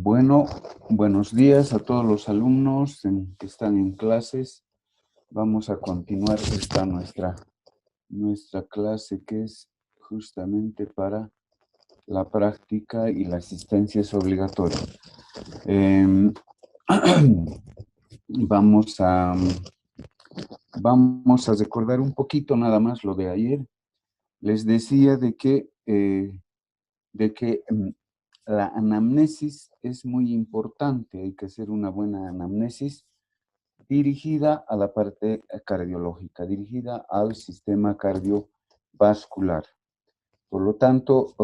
Bueno, buenos días a todos los alumnos que están en clases. Vamos a continuar nuestra clase que es justamente para la práctica y la asistencia es obligatoria. Em, vamos a, vamos a recordar un poquito nada más lo de ayer. Les decía de que la anamnesis es muy importante, hay que hacer una buena anamnesis dirigida a la parte cardiológica, dirigida al sistema cardiovascular. Por lo tanto,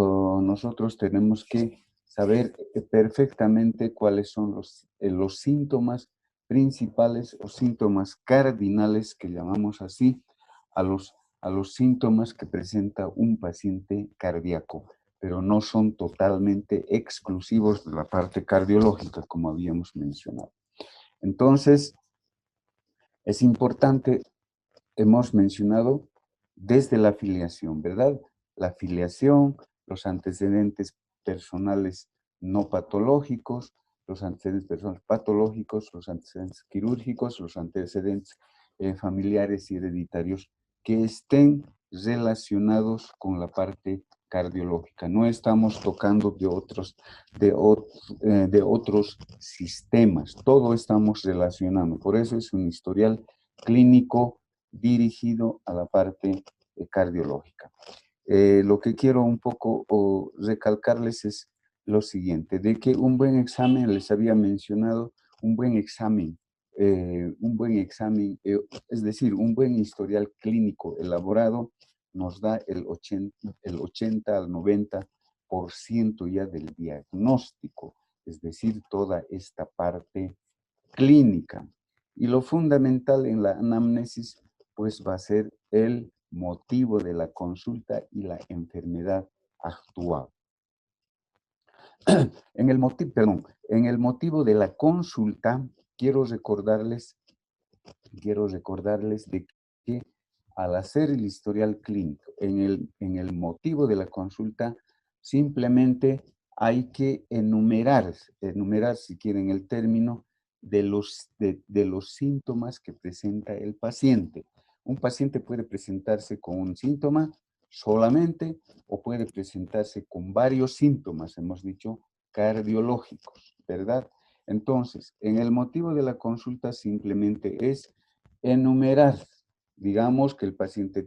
nosotros tenemos que saber perfectamente cuáles son los síntomas principales o síntomas cardinales, que llamamos así, a los síntomas que presenta un paciente cardíaco, pero no son totalmente exclusivos de la parte cardiológica, como habíamos mencionado. Entonces, es importante, hemos mencionado desde la filiación, ¿verdad? La filiación, los antecedentes personales no patológicos, los antecedentes personales patológicos, los antecedentes quirúrgicos, los antecedentes familiares y hereditarios que estén relacionados con la parte cardiológica. No estamos tocando de otros sistemas, todo estamos relacionando. Por eso es un historial clínico dirigido a la parte cardiológica. Lo que quiero un poco recalcarles es lo siguiente, de que un buen examen, les había mencionado, un buen examen, es decir, un buen historial clínico elaborado nos da el 80 al 90% ya del diagnóstico, es decir, toda esta parte clínica. Y lo fundamental en la anamnesis, pues va a ser el motivo de la consulta y la enfermedad actual. En el motivo de la consulta, quiero recordarles de que al hacer el historial clínico, en el motivo de la consulta, simplemente hay que enumerar si quieren el término, de los síntomas que presenta el paciente. Un paciente puede presentarse con un síntoma solamente o puede presentarse con varios síntomas, hemos dicho, cardiológicos, ¿verdad? Entonces, en el motivo de la consulta simplemente es enumerar, digamos que el paciente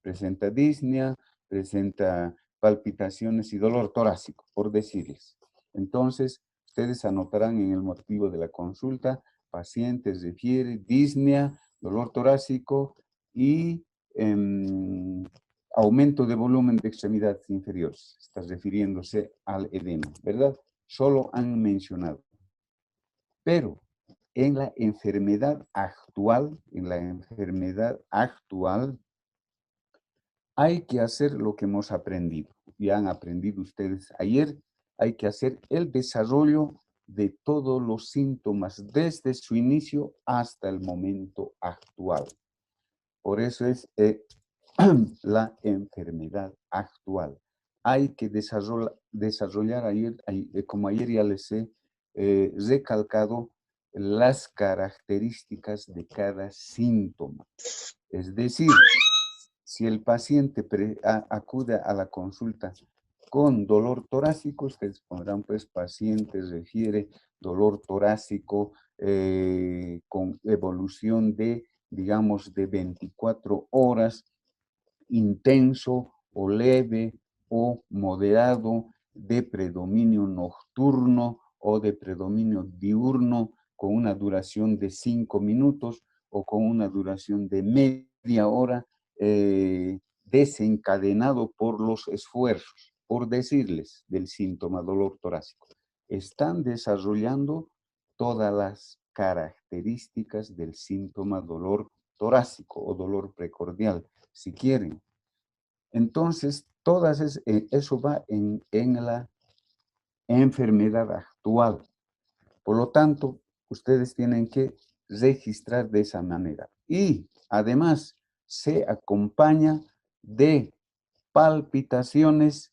presenta disnea, presenta palpitaciones y dolor torácico, por decirles. Entonces, ustedes anotarán en el motivo de la consulta, paciente refiere disnea, dolor torácico y aumento de volumen de extremidades inferiores. Está refiriéndose al edema, ¿verdad? Solo han mencionado. Pero en la enfermedad actual, hay que hacer lo que hemos aprendido. Ya han aprendido ustedes ayer, hay que hacer el desarrollo de todos los síntomas desde su inicio hasta el momento actual. Por eso es la enfermedad actual. Hay que desarrollar ayer, como ayer ya les he recalcado, las características de cada síntoma. Es decir, si el paciente acude a la consulta con dolor torácico, ustedes pondrán, pues, paciente refiere dolor torácico con evolución de, digamos, de 24 horas, intenso o leve o moderado, de predominio nocturno o de predominio diurno, con una duración de 5 minutos o con una duración de media hora, desencadenado por los esfuerzos, por decirles, del síntoma dolor torácico. Están desarrollando todas las características del síntoma dolor torácico o dolor precordial, si quieren. Entonces, eso va en la enfermedad actual. Por lo tanto, ustedes tienen que registrar de esa manera. Y además se acompaña de palpitaciones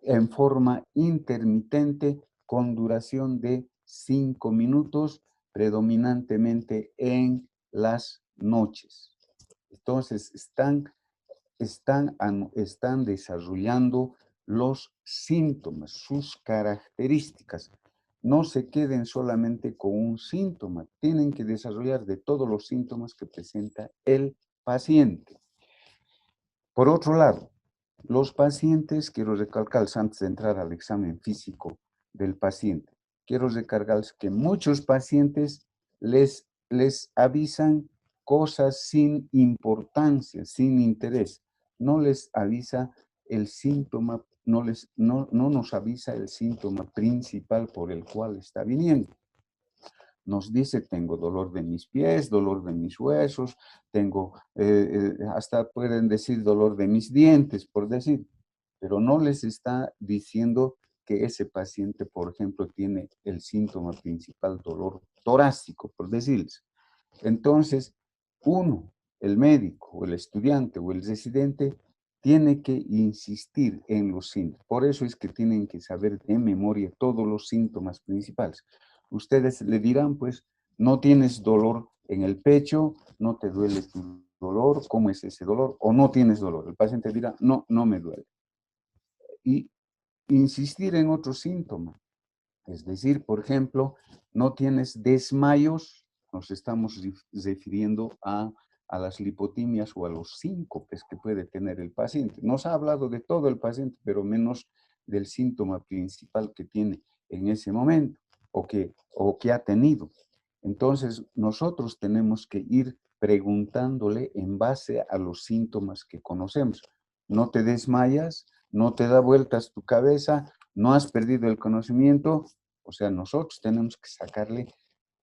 en forma intermitente con duración de 5 minutos, predominantemente en las noches. Entonces, están desarrollando los síntomas, sus características. No se queden solamente con un síntoma, tienen que desarrollar de todos los síntomas que presenta el paciente. Por otro lado, los pacientes, quiero recalcarles antes de entrar al examen físico del paciente, quiero recalcarles que muchos pacientes les avisan cosas sin importancia, sin interés. No les avisa el síntoma, no nos avisa el síntoma principal por el cual está viniendo. Nos dice, tengo dolor de mis pies, dolor de mis huesos, tengo, hasta pueden decir dolor de mis dientes, por decir, pero no les está diciendo que ese paciente, por ejemplo, tiene el síntoma principal, dolor torácico, por decirles. Entonces, uno, el médico, o el estudiante, o el residente, tiene que insistir en los síntomas. Por eso es que tienen que saber de memoria todos los síntomas principales. Ustedes le dirán, pues, no tienes dolor en el pecho, no te duele tu dolor, ¿cómo es ese dolor? O no tienes dolor. El paciente dirá, no, no me duele. Y insistir en otro síntoma. Es decir, por ejemplo, no tienes desmayos, nos estamos refiriendo a las lipotimias o a los síncopes que puede tener el paciente. Nos ha hablado de todo el paciente, pero menos del síntoma principal que tiene en ese momento o que ha tenido. Entonces, nosotros tenemos que ir preguntándole en base a los síntomas que conocemos. No te desmayas, no te da vueltas tu cabeza, no has perdido el conocimiento. O sea, nosotros tenemos que sacarle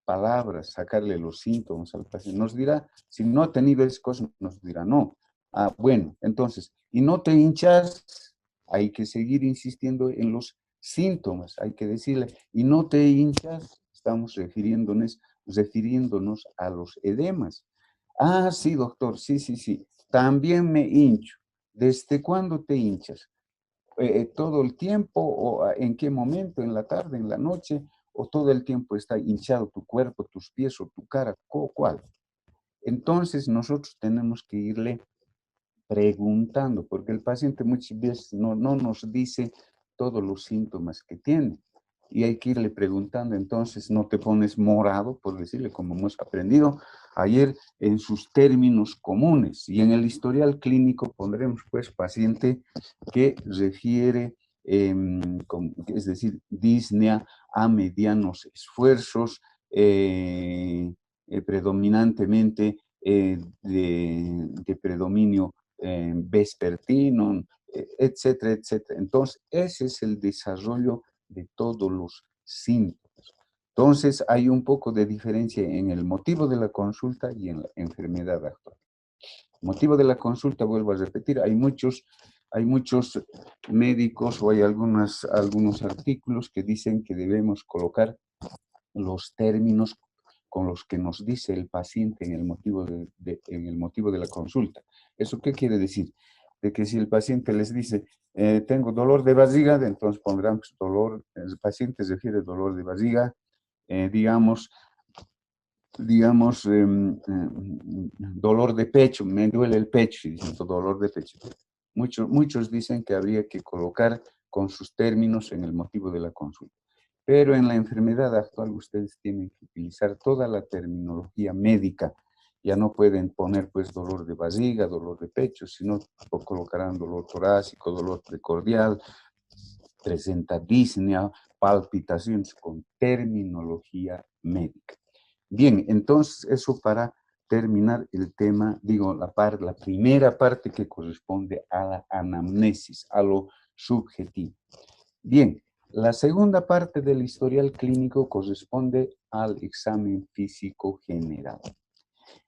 palabras, sacarle los síntomas al paciente. Nos dirá, si no ha tenido esas cosas, nos dirá no. Ah, bueno, entonces, y no te hinchas, hay que seguir insistiendo en los síntomas, hay que decirle, y no te hinchas, estamos refiriéndonos a los edemas. Ah, sí, doctor, sí, sí, sí, también me hincho. ¿Desde cuándo te hinchas? ¿Todo el tiempo o en qué momento? ¿En la tarde, en la noche? ¿O todo el tiempo está hinchado tu cuerpo, tus pies o tu cara? ¿Cuál? Entonces nosotros tenemos que irle preguntando, porque el paciente muchas veces no nos dice todos los síntomas que tiene. Y hay que irle preguntando, entonces no te pones morado, por decirle, como hemos aprendido ayer, en sus términos comunes. Y en el historial clínico pondremos, pues, paciente que refiere, es decir, disnea a medianos esfuerzos, predominantemente de predominio vespertino, etcétera, etcétera. Entonces, ese es el desarrollo de todos los síntomas. Entonces, hay un poco de diferencia en el motivo de la consulta y en la enfermedad actual. Motivo de la consulta, vuelvo a repetir, hay muchos médicos o hay algunos artículos que dicen que debemos colocar los términos con los que nos dice el paciente en el motivo de la consulta. ¿Eso qué quiere decir? De que si el paciente les dice, tengo dolor de barriga, entonces pondrán pues, el paciente refiere dolor de barriga, digamos, dolor de pecho, me duele el pecho, y dicen dolor de pecho. Muchos dicen que habría que colocar con sus términos en el motivo de la consulta. Pero en la enfermedad actual ustedes tienen que utilizar toda la terminología médica. Ya no pueden poner pues dolor de barriga, dolor de pecho, sino colocarán dolor torácico, dolor precordial, presenta disnea, palpitaciones con terminología médica. Bien, entonces eso para terminar el tema, digo, la primera parte que corresponde a la anamnesis, a lo subjetivo. Bien, la segunda parte del historial clínico corresponde al examen físico general.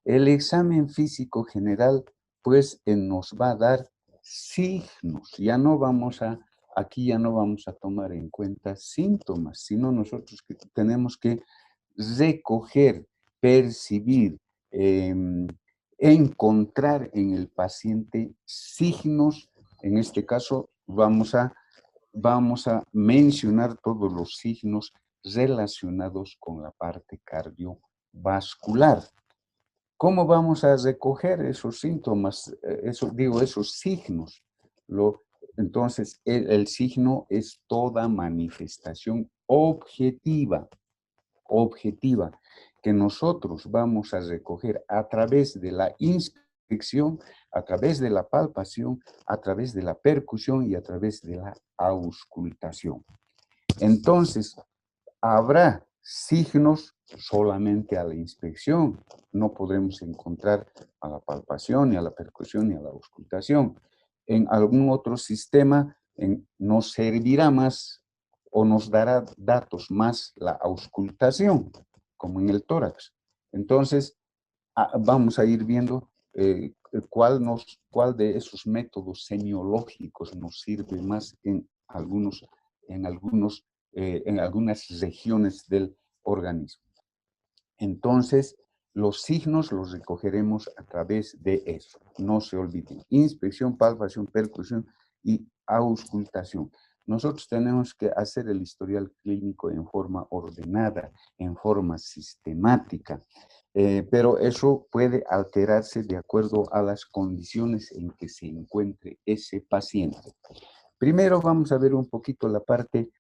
El examen físico general, pues, nos va a dar signos. Aquí ya no vamos a tomar en cuenta síntomas, sino nosotros tenemos que recoger, percibir, encontrar en el paciente signos. En este caso, vamos a vamos a mencionar todos los signos relacionados con la parte cardiovascular. ¿Cómo vamos a recoger esos síntomas? Esos signos. Entonces, el signo es toda manifestación objetiva, que nosotros vamos a recoger a través de la inspección, a través de la palpación, a través de la percusión y a través de la auscultación. Entonces, habrá signos solamente a la inspección. No podremos encontrar a la palpación, ni a la percusión, ni a la auscultación. En algún otro sistema nos servirá más o nos dará datos más la auscultación, como en el tórax. Entonces, vamos a ir viendo cuál de esos métodos semiológicos nos sirve más en algunos, en algunas regiones del organismo. Entonces, los signos los recogeremos a través de eso. No se olviden. Inspección, palpación, percusión y auscultación. Nosotros tenemos que hacer el historial clínico en forma ordenada, en forma sistemática, pero eso puede alterarse de acuerdo a las condiciones en que se encuentre ese paciente. Primero vamos a ver un poquito la parte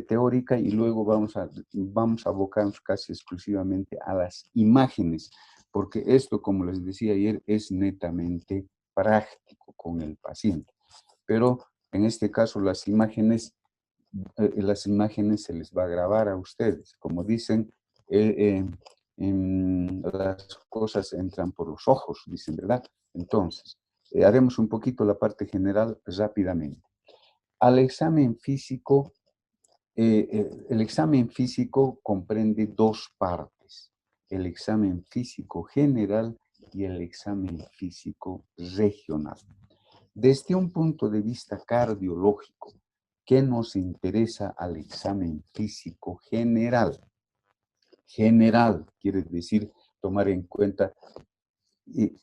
teórica y luego vamos a abocarnos casi exclusivamente a las imágenes, porque esto, como les decía ayer, es netamente práctico con el paciente. Pero en este caso las imágenes se les va a grabar a ustedes. Como dicen, las cosas entran por los ojos, dicen, ¿verdad? Entonces, haremos un poquito la parte general rápidamente. Al examen físico, el examen físico comprende dos partes, el examen físico general y el examen físico regional. Desde un punto de vista cardiológico, ¿qué nos interesa al examen físico general? General quiere decir tomar en cuenta, y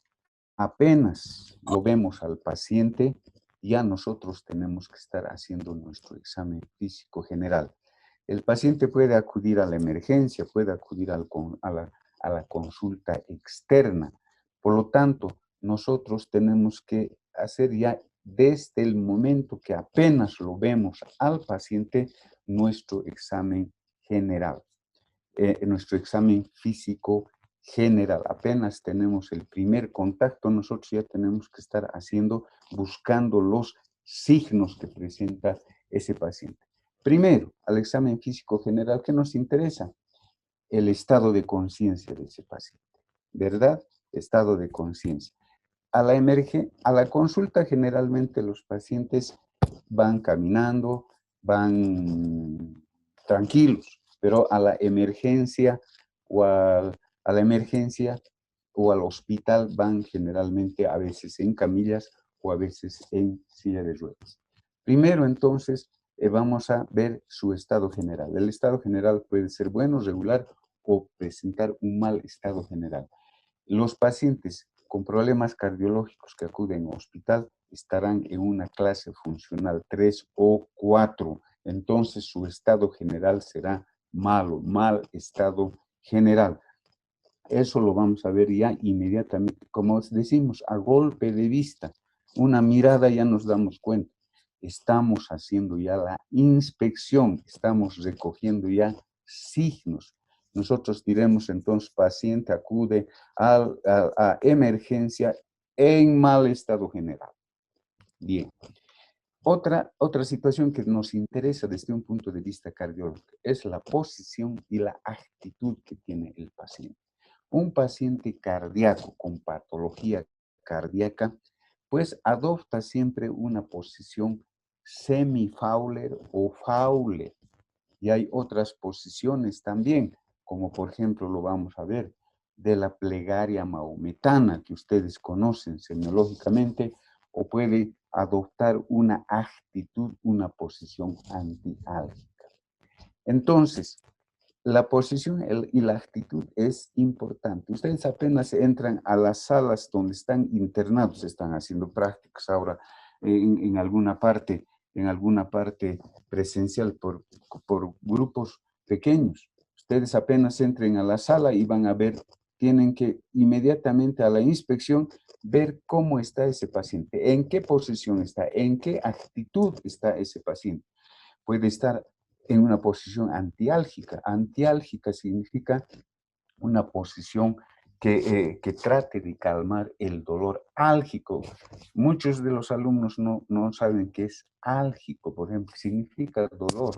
apenas lo vemos al paciente, ya nosotros tenemos que estar haciendo nuestro examen físico general. El paciente puede acudir a la emergencia, puede acudir a la consulta externa. Por lo tanto, nosotros tenemos que hacer ya desde el momento que apenas lo vemos al paciente nuestro examen general, nuestro examen físico general. Apenas tenemos el primer contacto, nosotros ya tenemos que estar buscando los signos que presenta ese paciente. Primero, al examen físico general, ¿qué nos interesa? El estado de conciencia de ese paciente, ¿verdad? Estado de conciencia. A la consulta generalmente los pacientes van caminando, van tranquilos, pero a la emergencia a la emergencia o al hospital van generalmente a veces en camillas o a veces en silla de ruedas. Primero, entonces, vamos a ver su estado general. El estado general puede ser bueno, regular o presentar un mal estado general. Los pacientes con problemas cardiológicos que acuden al hospital estarán en una clase funcional 3 o 4. Entonces su estado general será malo, mal estado general. Eso lo vamos a ver ya inmediatamente, como decimos, a golpe de vista. Una mirada ya nos damos cuenta. Estamos haciendo ya la inspección, estamos recogiendo ya signos. Nosotros diremos entonces, paciente acude a emergencia en mal estado general. Bien. Otra situación que nos interesa desde un punto de vista cardiológico es la posición y la actitud que tiene el paciente. Un paciente cardíaco con patología cardíaca, pues adopta siempre una posición semi-Fowler o Fowler. Y hay otras posiciones también, como por ejemplo lo vamos a ver, de la plegaria maometana, que ustedes conocen semiológicamente, o puede adoptar una actitud, una posición antiálgica. Entonces, la posición y la actitud es importante. Ustedes apenas entran a las salas donde están internados, están haciendo prácticas ahora en alguna parte. en alguna parte presencial por grupos pequeños. Ustedes apenas entren a la sala y van a ver, tienen que inmediatamente a la inspección ver cómo está ese paciente, en qué posición está, en qué actitud está ese paciente. Puede estar en una posición antiálgica. Antiálgica significa una posición que trate de calmar el dolor álgico. Muchos de los alumnos no saben qué es álgico, por ejemplo, significa dolor.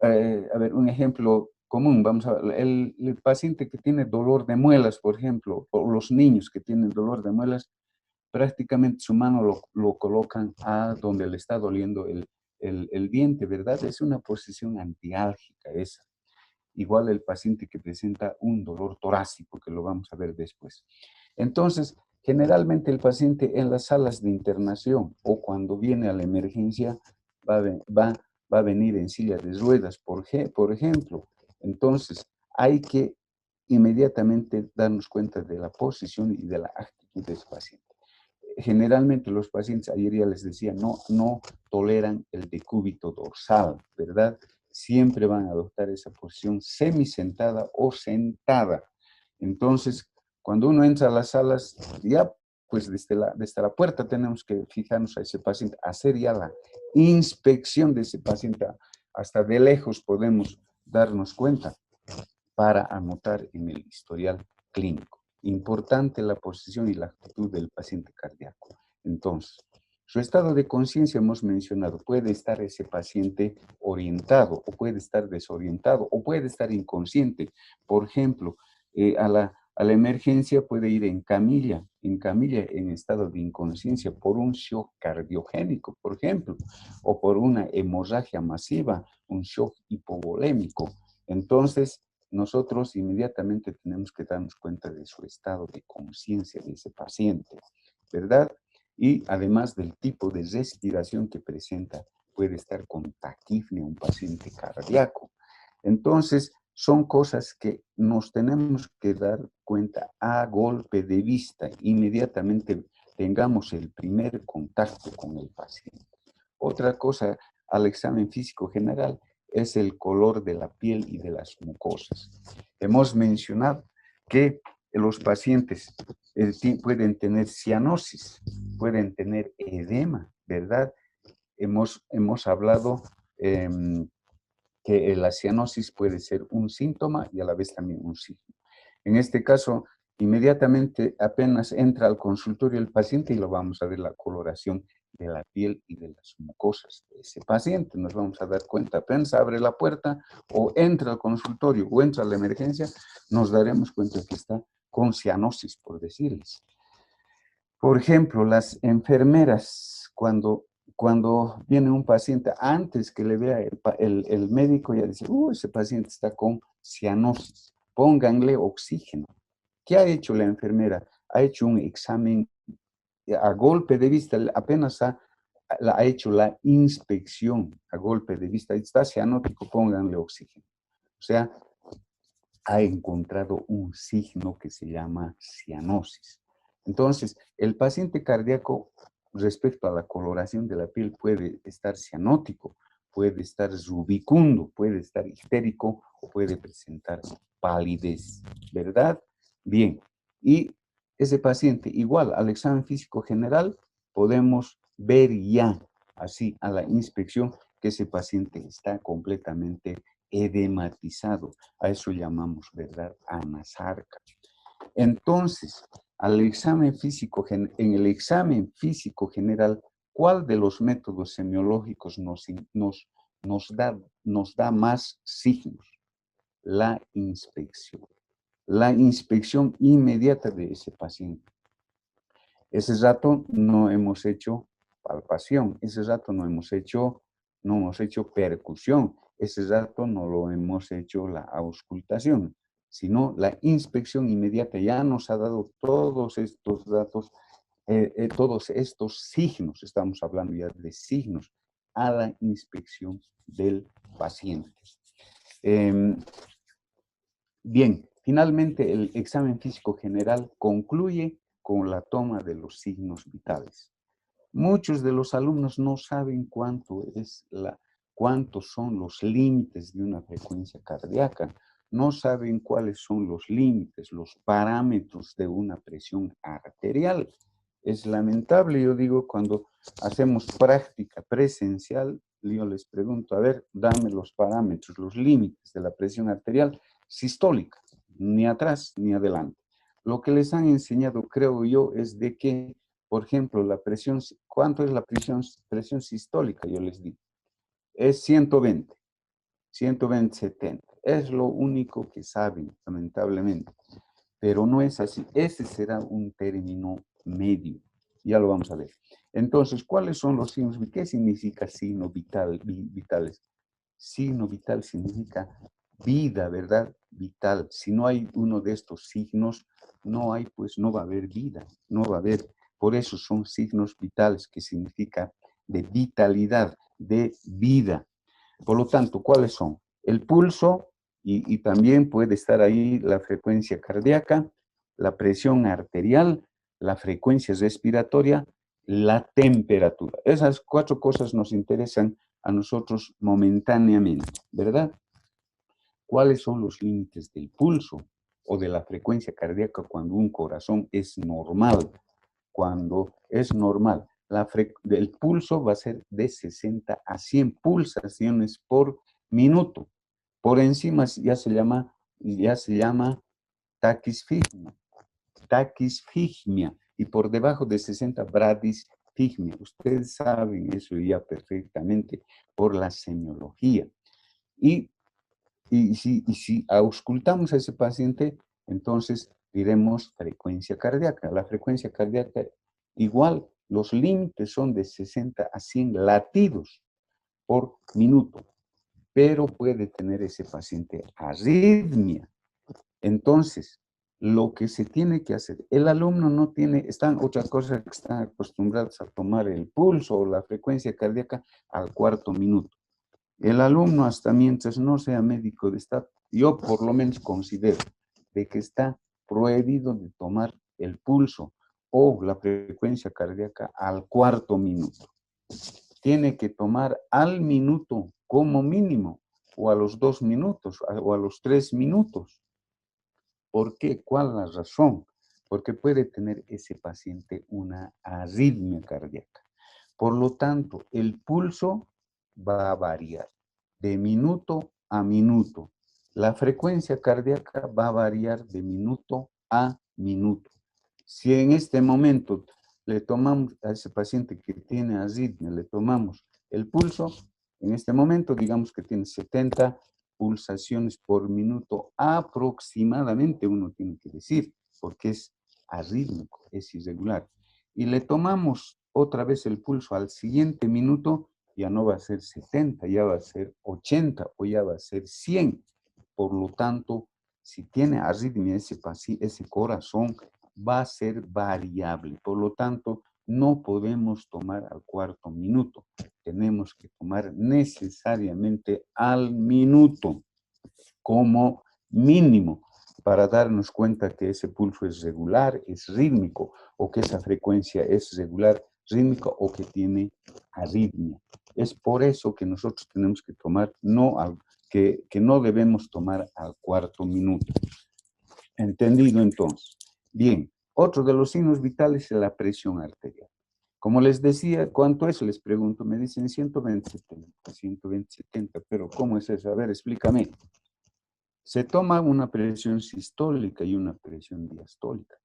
A ver, un ejemplo común, vamos a ver, el paciente que tiene dolor de muelas, por ejemplo, o los niños que tienen dolor de muelas, prácticamente su mano lo colocan a donde le está doliendo el diente, ¿verdad? Es una posición antiálgica esa. Igual el paciente que presenta un dolor torácico, que lo vamos a ver después. Entonces, generalmente el paciente en las salas de internación o cuando viene a la emergencia va a venir en silla de ruedas, por ejemplo. Entonces, hay que inmediatamente darnos cuenta de la posición y de la actitud de ese paciente. Generalmente los pacientes, ayer ya les decía, no toleran el decúbito dorsal, ¿verdad? Siempre van a adoptar esa posición semisentada o sentada. Entonces, cuando uno entra a las salas, ya pues desde la puerta tenemos que fijarnos a ese paciente, hacer ya la inspección de ese paciente. Hasta de lejos podemos darnos cuenta para anotar en el historial clínico. Importante la posición y la actitud del paciente cardíaco. Entonces, su estado de conciencia hemos mencionado, puede estar ese paciente orientado o puede estar desorientado o puede estar inconsciente. Por ejemplo, a la emergencia puede ir en camilla en estado de inconsciencia por un shock cardiogénico, por ejemplo, o por una hemorragia masiva, un shock hipovolémico. Entonces, nosotros inmediatamente tenemos que darnos cuenta de su estado de conciencia de ese paciente, ¿verdad? Y además del tipo de respiración que presenta, puede estar con taquipnea un paciente cardíaco. Entonces, son cosas que nos tenemos que dar cuenta a golpe de vista, inmediatamente tengamos el primer contacto con el paciente. Otra cosa al examen físico general es el color de la piel y de las mucosas. Hemos mencionado que los pacientes pueden tener cianosis, pueden tener edema, ¿verdad? Hemos hablado que la cianosis puede ser un síntoma y a la vez también un signo. En este caso, inmediatamente apenas entra al consultorio el paciente y lo vamos a ver la coloración de la piel y de las mucosas de ese paciente. Nos vamos a dar cuenta, apenas abre la puerta o entra al consultorio o entra a la emergencia, nos daremos cuenta que está con cianosis, por decirles. Por ejemplo, las enfermeras, cuando viene un paciente, antes que le vea el médico, ya dice, ese paciente está con cianosis, pónganle oxígeno. ¿Qué ha hecho la enfermera? Ha hecho un examen a golpe de vista, apenas ha hecho la inspección a golpe de vista. Está cianótico, pónganle oxígeno. O sea, ha encontrado un signo que se llama cianosis. Entonces, el paciente cardíaco, respecto a la coloración de la piel, puede estar cianótico, puede estar rubicundo, puede estar histérico o puede presentar palidez, ¿verdad? Bien, y ese paciente, igual al examen físico general, podemos ver ya, así a la inspección, que ese paciente está completamente edematizado. A eso llamamos, ¿verdad?, anasarca. Entonces, en el examen físico general, ¿cuál de los métodos semiológicos nos da más signos? La inspección. La inspección inmediata de ese paciente. Ese rato no hemos hecho palpación, ese rato no hemos hecho percusión, ese rato no lo hemos hecho la auscultación, sino la inspección inmediata ya nos ha dado todos estos datos, todos estos signos, estamos hablando ya de signos, a la inspección del paciente. Bien, finalmente el examen físico general concluye con la toma de los signos vitales. Muchos de los alumnos no saben cuántos son los límites de una frecuencia cardíaca, no saben cuáles son los límites, los parámetros de una presión arterial. Es lamentable, yo digo, cuando hacemos práctica presencial, yo les pregunto, a ver, dame los parámetros, los límites de la presión arterial sistólica, ni atrás ni adelante. Lo que les han enseñado, creo yo, es de que, por ejemplo, la presión, ¿cuánto es la presión sistólica? Yo les digo, es 120, 70. Es lo único que saben, lamentablemente. Pero no es así. Ese será un término medio. Ya lo vamos a ver. Entonces, ¿cuáles son los signos? ¿Qué significa signo vitales? Signo vital significa vida, ¿verdad? Vital. Si no hay uno de estos signos, no hay, pues no va a haber vida, no va a haber. Por eso son signos vitales, que significa de vitalidad, de vida. Por lo tanto, ¿cuáles son? El pulso, y también puede estar ahí la frecuencia cardíaca, la presión arterial, la frecuencia respiratoria, la temperatura. Esas 4 cosas nos interesan a nosotros momentáneamente, ¿verdad? ¿Cuáles son los límites del pulso o de la frecuencia cardíaca cuando un corazón es normal? Cuando es normal, el pulso va a ser de 60 a 100 pulsaciones por minuto. Por encima ya se llama taquisfigmia, y por debajo de 60 bradisfigmia. Ustedes saben eso ya perfectamente por la semiología. Si auscultamos a ese paciente, entonces diremos frecuencia cardíaca. La frecuencia cardíaca igual, los límites son de 60 a 100 latidos por minuto, pero puede tener ese paciente arritmia. Entonces, lo que se tiene que hacer, el alumno no tiene, otras cosas que están acostumbrados a tomar el pulso o la frecuencia cardíaca al cuarto minuto. El alumno, hasta mientras no sea médico, yo por lo menos considero de que está prohibido de tomar el pulso o la frecuencia cardíaca al cuarto minuto. Tiene que tomar al minuto como mínimo, o a los 2 minutos, o a los 3 minutos. ¿Por qué? ¿Cuál es la razón? Porque puede tener ese paciente una arritmia cardíaca. Por lo tanto, el pulso va a variar de minuto a minuto. La frecuencia cardíaca va a variar de minuto a minuto. Si en este momento le tomamos a ese paciente que tiene arritmia, le tomamos el pulso, en este momento digamos que tiene 70 pulsaciones por minuto aproximadamente, uno tiene que decir, porque es arrítmico, es irregular. Y le tomamos otra vez el pulso al siguiente minuto, ya no va a ser 70, ya va a ser 80 o ya va a ser 100. Por lo tanto, si tiene arritmia ese corazón, va a ser variable. Por lo tanto, no podemos tomar al cuarto minuto. Tenemos que tomar necesariamente al minuto como mínimo para darnos cuenta que ese pulso es regular, es rítmico, o que esa frecuencia es regular, rítmica, o que tiene arritmia. Es por eso que nosotros tenemos que tomar, que no debemos tomar al cuarto minuto. ¿Entendido entonces? Bien, otro de los signos vitales es la presión arterial. Como les decía, ¿cuánto es? Les pregunto, me dicen 120/70, pero ¿cómo es eso? A ver, explícame. Se toma una presión sistólica y una presión diastólica.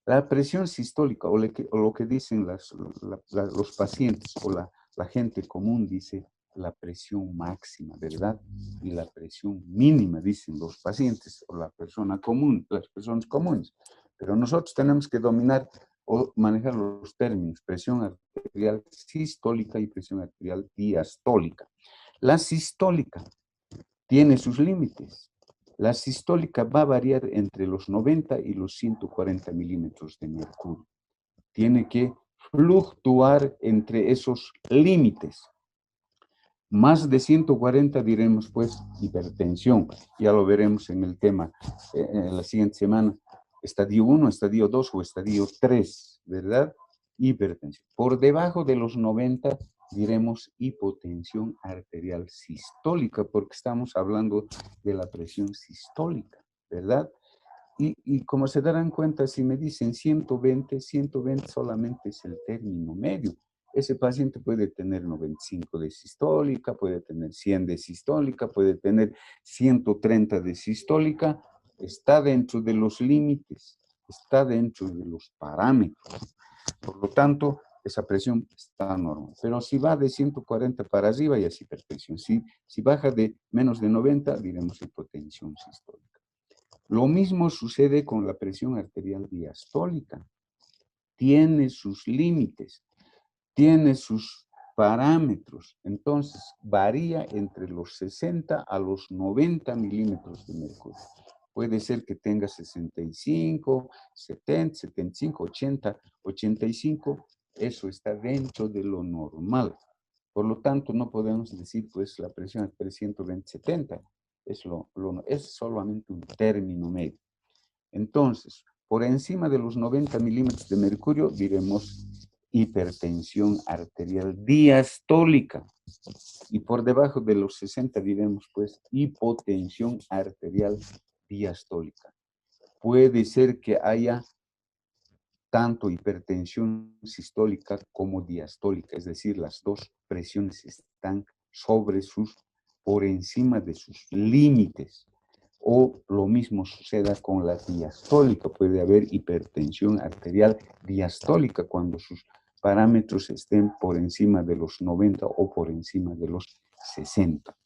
La presión sistólica, o lo que dicen los pacientes o la gente común, dice la presión máxima, ¿verdad? Y la presión mínima, dicen los pacientes o la persona común, las personas comunes. Pero nosotros tenemos que dominar o manejar los términos, presión arterial sistólica y presión arterial diastólica. La sistólica tiene sus límites. La sistólica va a variar entre los 90 y los 140 milímetros de mercurio. Tiene que fluctuar entre esos límites. Más de 140 diremos pues hipertensión. Ya lo veremos en el tema en la siguiente semana. Estadio 1, estadio 2 o estadio 3, ¿verdad? hipertensión. Por debajo de los 90 diremos hipotensión arterial sistólica, porque estamos hablando de la presión sistólica, ¿verdad? Y como se darán cuenta, si me dicen 120, 120 solamente es el término medio. Ese paciente puede tener 95 de sistólica, puede tener 100 de sistólica, puede tener 130 de sistólica. Está dentro de los límites, está dentro de los parámetros. Por lo tanto, esa presión está normal. Pero si va de 140 para arriba, ya es hipertensión. Si baja de menos de 90, diremos hipotensión sistólica. Lo mismo sucede con la presión arterial diastólica. Tiene sus límites, tiene sus parámetros. Entonces, varía entre los 60 a los 90 milímetros de mercurio. Puede ser que tenga 65, 70, 75, 80, 85. Eso está dentro de lo normal. Por lo tanto, no podemos decir, pues, la presión arterial 120, 70. Es solamente un término medio. Entonces, por encima de los 90 milímetros de mercurio, diremos hipertensión arterial diastólica. Y por debajo de los 60 diremos, pues, hipotensión arterial diastólica. Puede ser que haya tanto hipertensión sistólica como diastólica, es decir, las dos presiones están por encima de sus límites. O lo mismo suceda con la diastólica, puede haber hipertensión arterial diastólica cuando sus parámetros estén por encima de los 90 o por encima de los 60.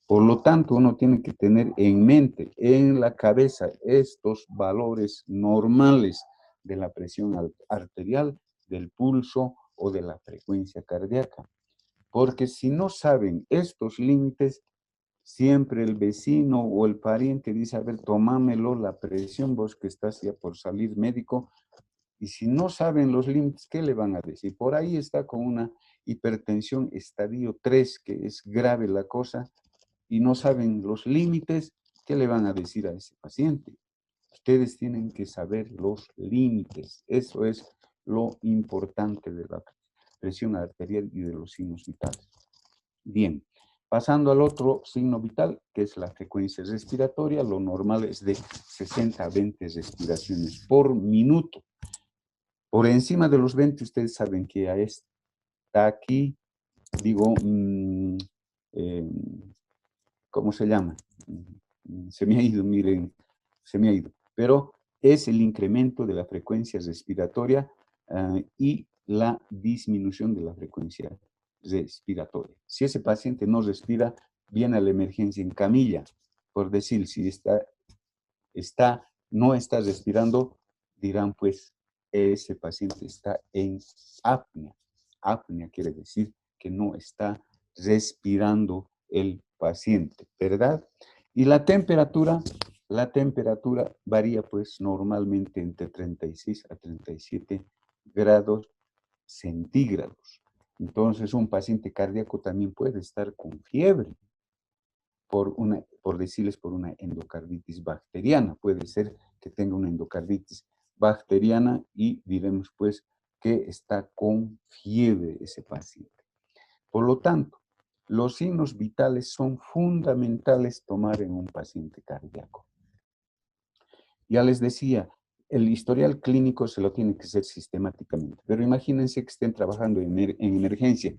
Por lo tanto, uno tiene que tener en mente, en la cabeza, estos valores normales de la presión arterial, del pulso o de la frecuencia cardíaca. Porque si no saben estos límites, siempre el vecino o el pariente dice, a ver, tomámelo la presión, vos que estás ya por salir médico, y si no saben los límites, ¿qué le van a decir? Por ahí está con una hipertensión estadio 3, que es grave la cosa, y no saben los límites, ¿qué le van a decir a ese paciente? Ustedes tienen que saber los límites. Eso es lo importante de la presión arterial y de los signos vitales. Bien, pasando al otro signo vital, que es la frecuencia respiratoria, lo normal es de 60 a 20 respiraciones por minuto. Por encima de los 20, ustedes saben que ya está aquí, digo, ¿cómo se llama? Se me ha ido, miren, se me ha ido. Pero es el incremento de la frecuencia respiratoria y la disminución de la frecuencia respiratoria. Si ese paciente no respira, viene a la emergencia en camilla. Por decir, si no está respirando, dirán pues, ese paciente está en apnea. Apnea quiere decir que no está respirando el paciente, ¿verdad? Y la temperatura varía pues normalmente entre 36 a 37 grados centígrados. Entonces un paciente cardíaco también puede estar con fiebre, por decirles, por una endocarditis bacteriana. Puede ser que tenga una endocarditis bacteriana y diremos pues que está con fiebre ese paciente. Por lo tanto, los signos vitales son fundamentales tomar en un paciente cardíaco. Ya les decía, el historial clínico se lo tiene que hacer sistemáticamente, pero imagínense que estén trabajando en emergencia.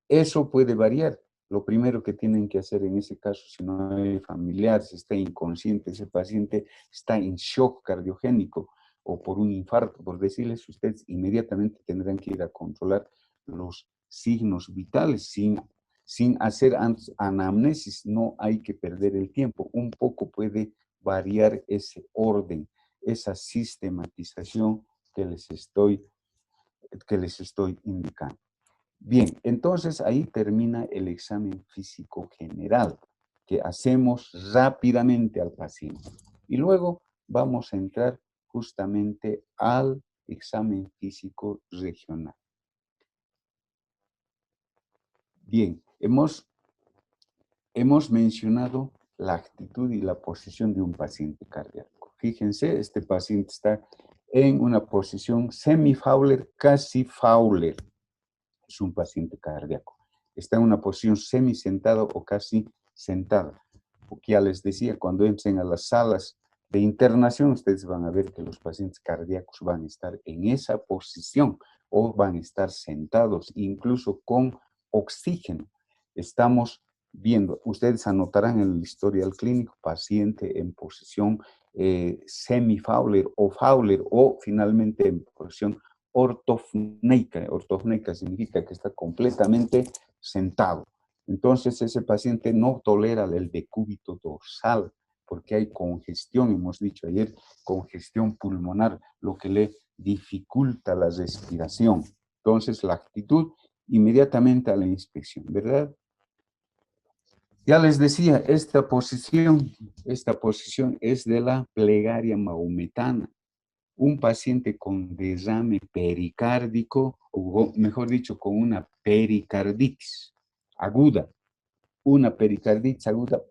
Eso puede variar. Lo primero que tienen que hacer en ese caso, si no hay familiar, si está inconsciente, ese paciente está en shock cardiogénico o por un infarto, por decirles, ustedes inmediatamente tendrán que ir a controlar los signos vitales sin hacer anamnesis. No hay que perder el tiempo. Un poco puede variar ese orden, esa sistematización que les estoy indicando. Bien, entonces ahí termina el examen físico general que hacemos rápidamente al paciente. Y luego vamos a entrar justamente al examen físico regional. Bien, hemos mencionado la actitud y la posición de un paciente cardíaco. Fíjense, este paciente está en una posición semi-Fowler, casi Fowler. Es un paciente cardíaco. Está en una posición semi-sentada o casi sentada. Porque ya les decía, cuando entren a las salas de internación, ustedes van a ver que los pacientes cardíacos van a estar en esa posición o van a estar sentados, incluso con oxígeno. Estamos viendo, ustedes anotarán en el historial clínico, paciente en posición semi-Fowler o finalmente en posición ortopneica. Ortopneica significa que está completamente sentado. Entonces ese paciente no tolera el decúbito dorsal porque hay congestión, hemos dicho ayer, congestión pulmonar, lo que le dificulta la respiración. Entonces la actitud inmediatamente a la inspección, ¿verdad? Ya les decía, esta posición es de la plegaria mahometana. Un paciente con derrame pericárdico, o mejor dicho, con una pericarditis aguda. Una pericarditis aguda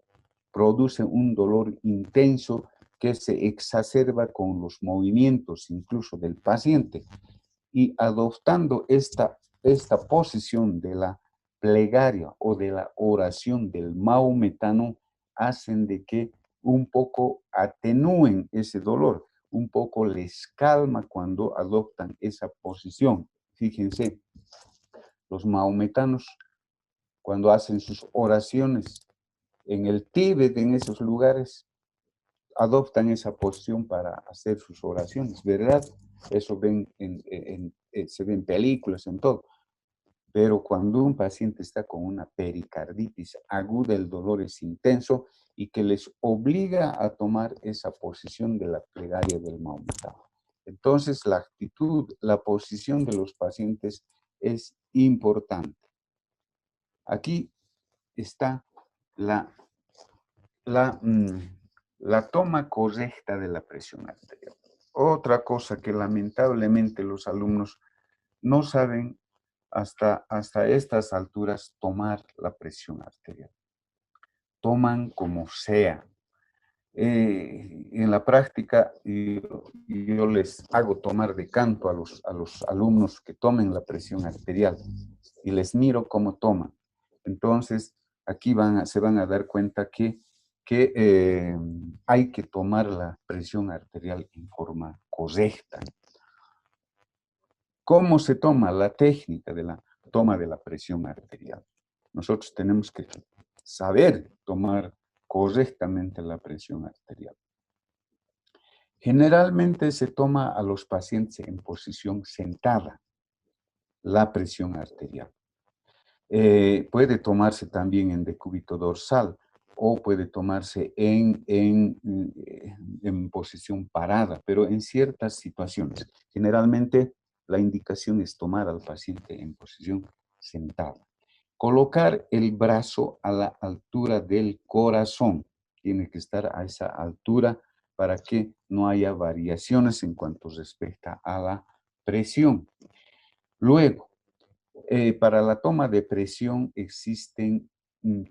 produce un dolor intenso que se exacerba con los movimientos incluso del paciente. Y adoptando esta posición de la plegaria o de la oración del mahometano, hacen de que un poco atenúen ese dolor, un poco les calma cuando adoptan esa posición. Fíjense, los mahometanos cuando hacen sus oraciones en el Tíbet, en esos lugares, adoptan esa posición para hacer sus oraciones, ¿verdad? Eso se ve en películas, en todo. Pero cuando un paciente está con una pericarditis aguda, el dolor es intenso y que les obliga a tomar esa posición de la plegaria del mahometano. Entonces, la actitud, la posición de los pacientes es importante. Aquí está la toma correcta de la presión arterial. Otra cosa que lamentablemente los alumnos no saben hasta estas alturas tomar la presión arterial. Toman como sea. En la práctica yo les hago tomar de canto a los alumnos que tomen la presión arterial y les miro cómo toman. Entonces, aquí se van a dar cuenta que hay que tomar la presión arterial en forma correcta. ¿Cómo se toma la técnica de la toma de la presión arterial? Nosotros tenemos que saber tomar correctamente la presión arterial. Generalmente se toma a los pacientes en posición sentada la presión arterial. Puede tomarse también en decúbito dorsal o puede tomarse en posición parada, pero en ciertas situaciones. Generalmente la indicación es tomar al paciente en posición sentada. Colocar el brazo a la altura del corazón. Tiene que estar a esa altura para que no haya variaciones en cuanto respecta a la presión. Luego, para la toma de presión existen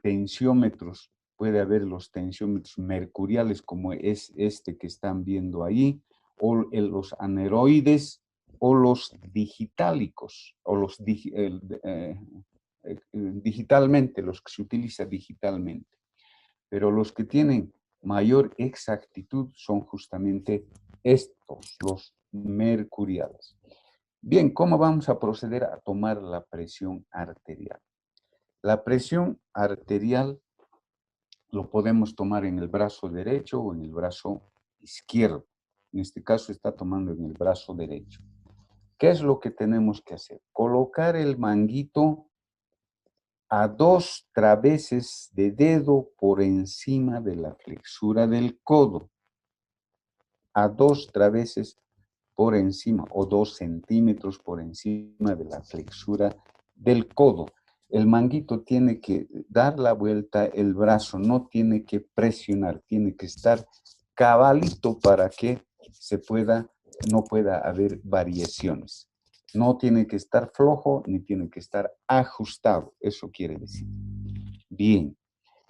tensiómetros. Puede haber los tensiómetros mercuriales, como es este que están viendo ahí, o los aneroides, o los digitálicos, o los digitalmente, los que se utiliza digitalmente. Pero los que tienen mayor exactitud son justamente estos, los mercuriales. Bien, ¿cómo vamos a proceder a tomar la presión arterial? La presión arterial lo podemos tomar en el brazo derecho o en el brazo izquierdo. En este caso está tomando en el brazo derecho. ¿Qué es lo que tenemos que hacer? Colocar el manguito a 2 traveses de dedo por encima de la flexura del codo. A 2 traveses por encima o 2 centímetros por encima de la flexura del codo. El manguito tiene que dar la vuelta, el brazo no tiene que presionar, tiene que estar cabalito para que no pueda haber variaciones. No tiene que estar flojo ni tiene que estar ajustado, eso quiere decir. Bien,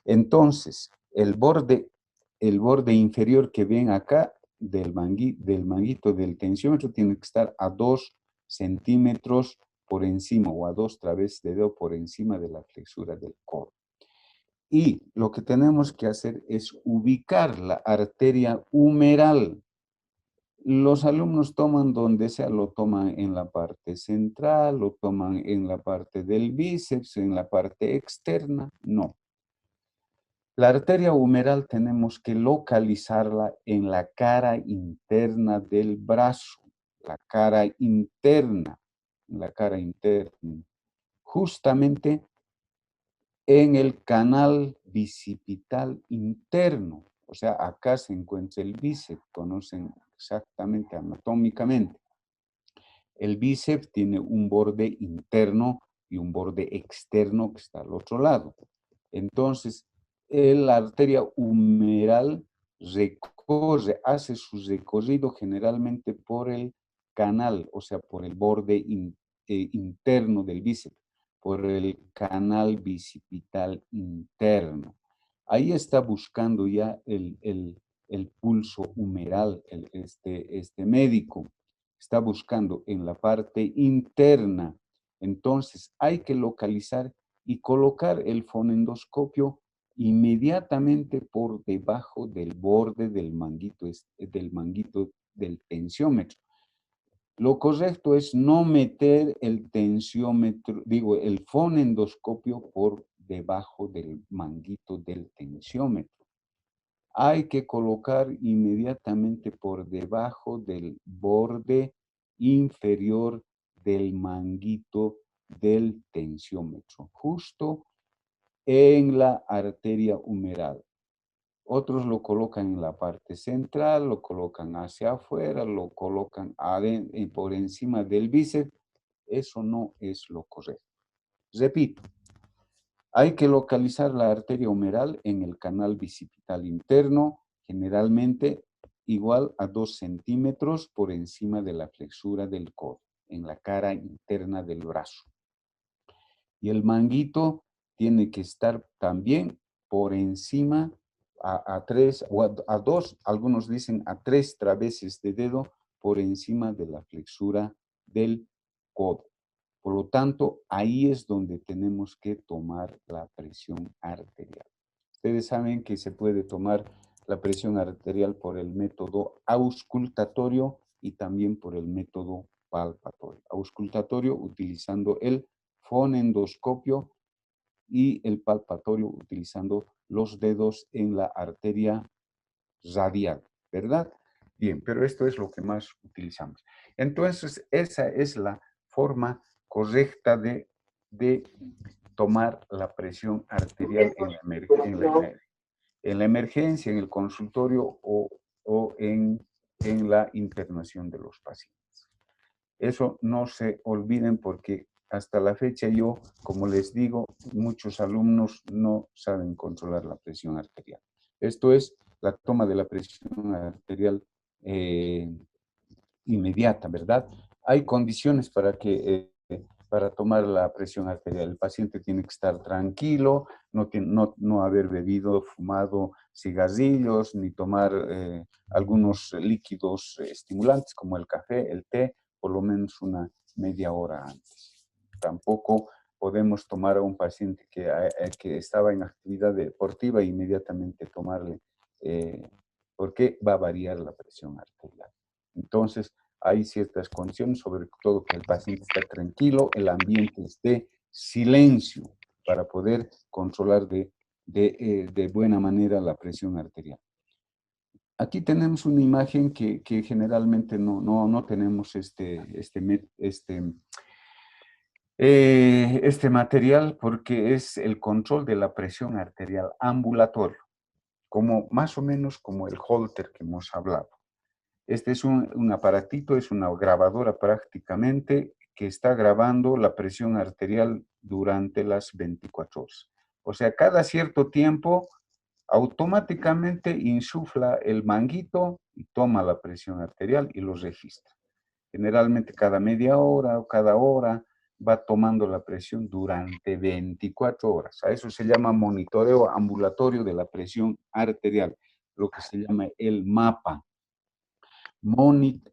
entonces el borde inferior que ven acá del manguito del tensiómetro tiene que estar a 2 centímetros por encima o a 2 traveses de dedo por encima de la flexura del codo. Y lo que tenemos que hacer es ubicar la arteria humeral. Los alumnos toman donde sea, lo toman en la parte central, lo toman en la parte del bíceps, en la parte externa. No. La arteria humeral tenemos que localizarla en la cara interna del brazo, la cara interna, justamente en el canal bicipital interno. O sea, acá se encuentra el bíceps, conocen exactamente anatómicamente. El bíceps tiene un borde interno y un borde externo que está al otro lado. Entonces, la arteria humeral hace su recorrido generalmente por el canal, o sea, por el borde interno del bíceps, por el canal bicipital interno. Ahí está buscando ya el pulso humeral, este médico. Está buscando en la parte interna. Entonces, hay que localizar y colocar el fonendoscopio inmediatamente por debajo del borde del manguito del tensiómetro. Lo correcto es no meter el tensiómetro, el fonendoscopio por debajo del manguito del tensiómetro. Hay que colocar inmediatamente por debajo del borde inferior del manguito del tensiómetro, justo en la arteria humeral. Otros lo colocan en la parte central, lo colocan hacia afuera, lo colocan por encima del bíceps. Eso no es lo correcto. Repito, hay que localizar la arteria humeral en el canal bicipital interno, generalmente igual a 2 centímetros por encima de la flexura del codo, en la cara interna del brazo. Y el manguito tiene que estar también por encima a 3 o a 2, algunos dicen a 3 traveses de dedo por encima de la flexura del codo. Por lo tanto, ahí es donde tenemos que tomar la presión arterial. Ustedes saben que se puede tomar la presión arterial por el método auscultatorio y también por el método palpatorio. Auscultatorio utilizando el fonendoscopio y el palpatorio utilizando los dedos en la arteria radial, ¿verdad? Bien, pero esto es lo que más utilizamos. Entonces, esa es la forma correcta de tomar la presión arterial en la emergencia, en el consultorio o en la internación de los pacientes. Eso no se olviden porque hasta la fecha yo, como les digo, muchos alumnos no saben controlar la presión arterial. Esto es la toma de la presión arterial inmediata, ¿verdad? Hay condiciones para tomar la presión arterial. El paciente tiene que estar tranquilo, no haber bebido, fumado cigarrillos, ni tomar algunos líquidos estimulantes como el café, el té, por lo menos una media hora antes. Tampoco podemos tomar a un paciente que estaba en actividad deportiva e inmediatamente tomarle, porque va a variar la presión arterial. Entonces, hay ciertas condiciones, sobre todo que el paciente esté tranquilo, el ambiente esté silencio para poder controlar de buena manera la presión arterial. Aquí tenemos una imagen que generalmente no tenemos este material porque es el control de la presión arterial ambulatorio, más o menos como el Holter que hemos hablado. Este es un aparatito, es una grabadora prácticamente que está grabando la presión arterial durante las 24 horas. O sea, cada cierto tiempo automáticamente insufla el manguito y toma la presión arterial y lo registra. Generalmente cada media hora o cada hora va tomando la presión durante 24 horas. A eso se llama monitoreo ambulatorio de la presión arterial, lo que se llama el MAPA.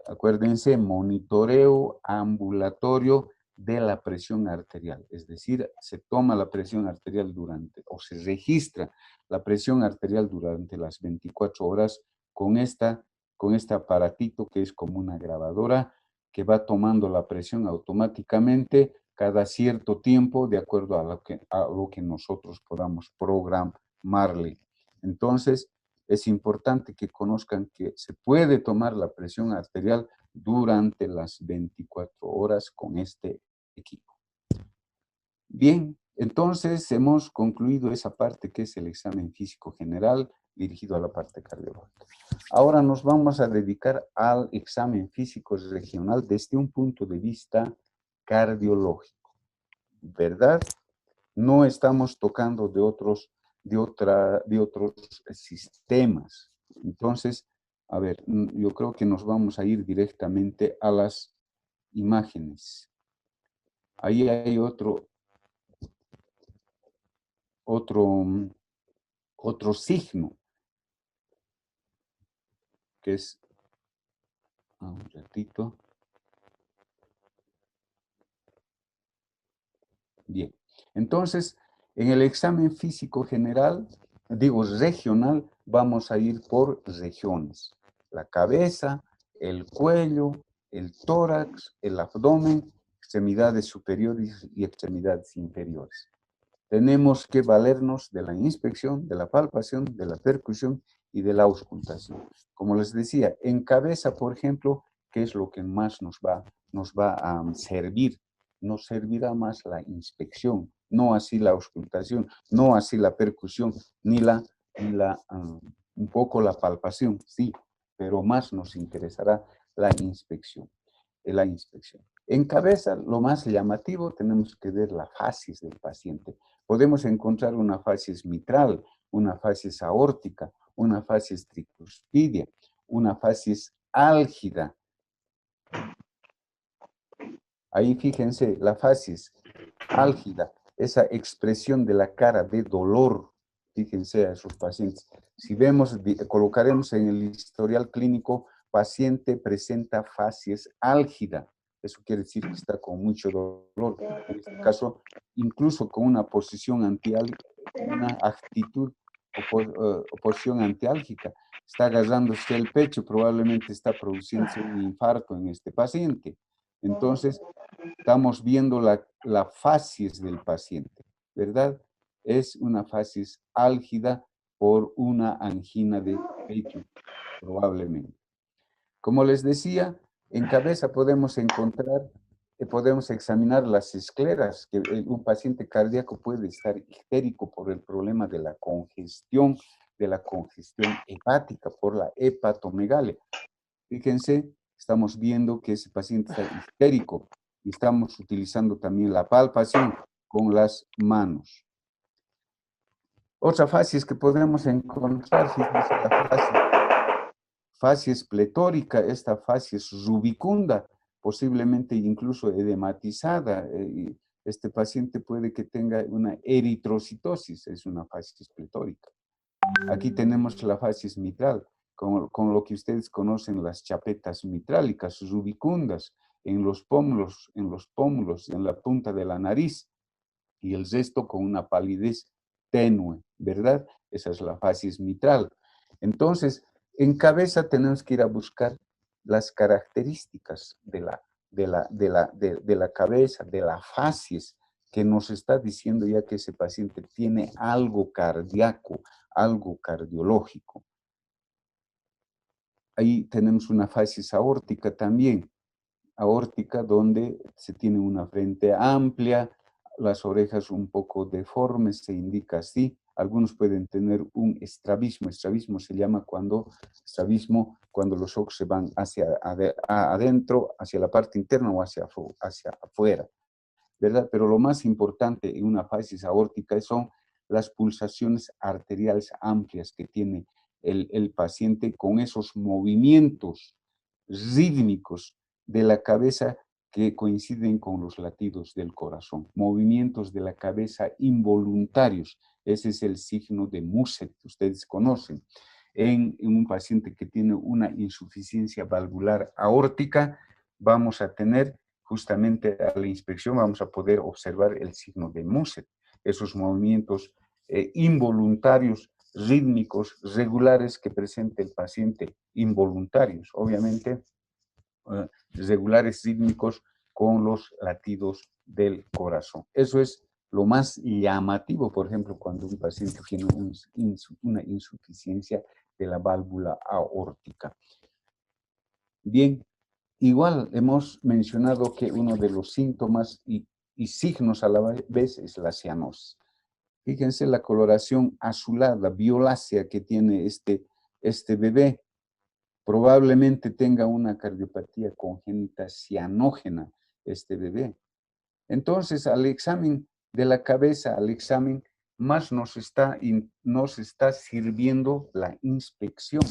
Acuérdense, monitoreo ambulatorio de la presión arterial. Es decir, se toma la presión arterial durante, o se registra la presión arterial durante las 24 horas con este aparatito que es como una grabadora que va tomando la presión automáticamente cada cierto tiempo de acuerdo a lo que nosotros podamos programarle. Entonces, es importante que conozcan que se puede tomar la presión arterial durante las 24 horas con este equipo. Bien, entonces hemos concluido esa parte que es el examen físico general dirigido a la parte cardiológica. Ahora nos vamos a dedicar al examen físico regional desde un punto de vista cardiológico, ¿verdad? No estamos tocando de otros sistemas. Entonces, a ver, yo creo que nos vamos a ir directamente a las imágenes. Ahí hay otro signo, que es, un ratito. Bien, entonces, en el examen físico general, digo regional, vamos a ir por regiones. La cabeza, el cuello, el tórax, el abdomen, extremidades superiores y extremidades inferiores. Tenemos que valernos de la inspección, de la palpación, de la percusión y de la auscultación. Como les decía, en cabeza, por ejemplo, ¿qué es lo que más nos va a servir? Nos servirá más la inspección, no así la auscultación, no así la percusión, ni un poco la palpación, sí, pero más nos interesará la inspección. En cabeza, lo más llamativo, tenemos que ver la facies del paciente. Podemos encontrar una facies mitral, una facies aórtica, una facies tricuspidia, una facies álgida. Ahí fíjense, la facies álgida, esa expresión de la cara de dolor, fíjense a esos pacientes. Si vemos, colocaremos en el historial clínico, paciente presenta facies álgida. Eso quiere decir que está con mucho dolor. En este caso, incluso con una posición antiálgica, una actitud o posición antiálgica. Está agarrándose el pecho, probablemente está produciéndose un infarto en este paciente. Entonces, estamos viendo la facies del paciente, ¿verdad? Es una facies álgida por una angina de pecho, probablemente. Como les decía, en cabeza podemos examinar las escleras, que un paciente cardíaco puede estar histérico por el problema de la congestión hepática, por la hepatomegalia. Fíjense, estamos viendo que ese paciente está histérico y estamos utilizando también la palpación con las manos. Otra facies que podemos encontrar, fíjense, la facies pletórica, esta facies rubicunda, posiblemente incluso edematizada. Este paciente puede que tenga una eritrocitosis, es una facies pletórica. Aquí tenemos la facies mitral, con lo que ustedes conocen las chapetas mitrálicas, rubicundas, en los pómulos, en la punta de la nariz, y el resto con una palidez tenue, ¿verdad? Esa es la facies mitral. Entonces, en cabeza tenemos que ir a buscar las características de la cabeza, de la facies, que nos está diciendo ya que ese paciente tiene algo cardíaco, algo cardiológico. Ahí tenemos una facies aórtica también, aórtica donde se tiene una frente amplia, las orejas un poco deformes, se indica así. Algunos pueden tener un estrabismo. Estrabismo se llama cuando los ojos se van hacia adentro, hacia la parte interna o hacia afuera, ¿verdad? Pero lo más importante en una facies aórtica son las pulsaciones arteriales amplias que tiene el paciente con esos movimientos rítmicos de la cabeza que coinciden con los latidos del corazón, movimientos de la cabeza involuntarios. Ese es el signo de Muset, que ustedes conocen. en un paciente que tiene una insuficiencia valvular aórtica, vamos a tener justamente a la inspección, vamos a poder observar el signo de Muset, esos movimientos involuntarios, rítmicos, regulares que presenta el paciente, involuntarios, obviamente, regulares rítmicos con los latidos del corazón. Eso es lo más llamativo, por ejemplo, cuando un paciente tiene una insuficiencia de la válvula aórtica. Bien, igual hemos mencionado que uno de los síntomas y signos a la vez es la cianosis. Fíjense la coloración azulada, violácea que tiene este bebé. Probablemente tenga una cardiopatía congénita cianógena este bebé. Entonces, al examen de la cabeza, al examen, más nos está sirviendo la inspección,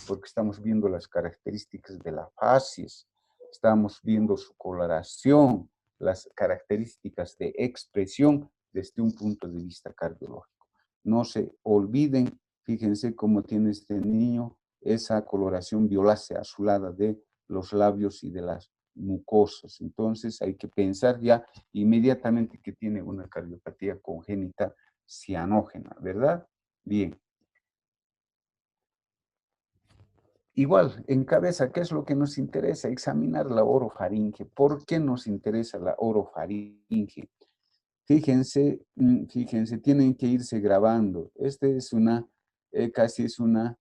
porque estamos viendo las características de la facies, estamos viendo su coloración, las características de expresión desde un punto de vista cardiológico. No se olviden, fíjense cómo tiene este niño esa coloración violácea azulada de los labios y de las mucosas. Entonces hay que pensar ya inmediatamente que tiene una cardiopatía congénita cianógena, ¿verdad? Bien. Igual, en cabeza, ¿qué es lo que nos interesa? Examinar la orofaringe. ¿Por qué nos interesa la orofaringe? Fíjense, fíjense, tienen que irse grabando. Este es casi es una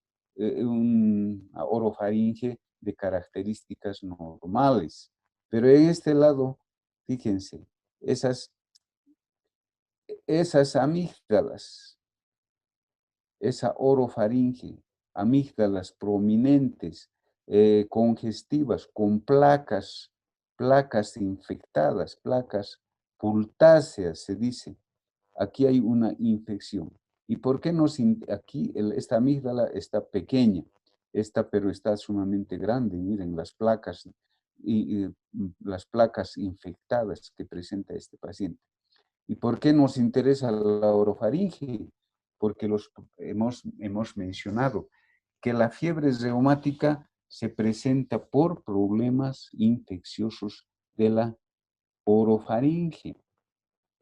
orofaringe de características normales. Pero en este lado, fíjense, esas amígdalas, esa orofaringe, amígdalas prominentes, congestivas, con placas infectadas, placas pultáceas, se dice. Aquí hay una infección. ¿Y por qué aquí esta amígdala está pequeña? Pero está sumamente grande. Miren las placas las placas infectadas que presenta este paciente. ¿Y por qué nos interesa la orofaringe? Porque hemos mencionado que la fiebre reumática se presenta por problemas infecciosos de la orofaringe,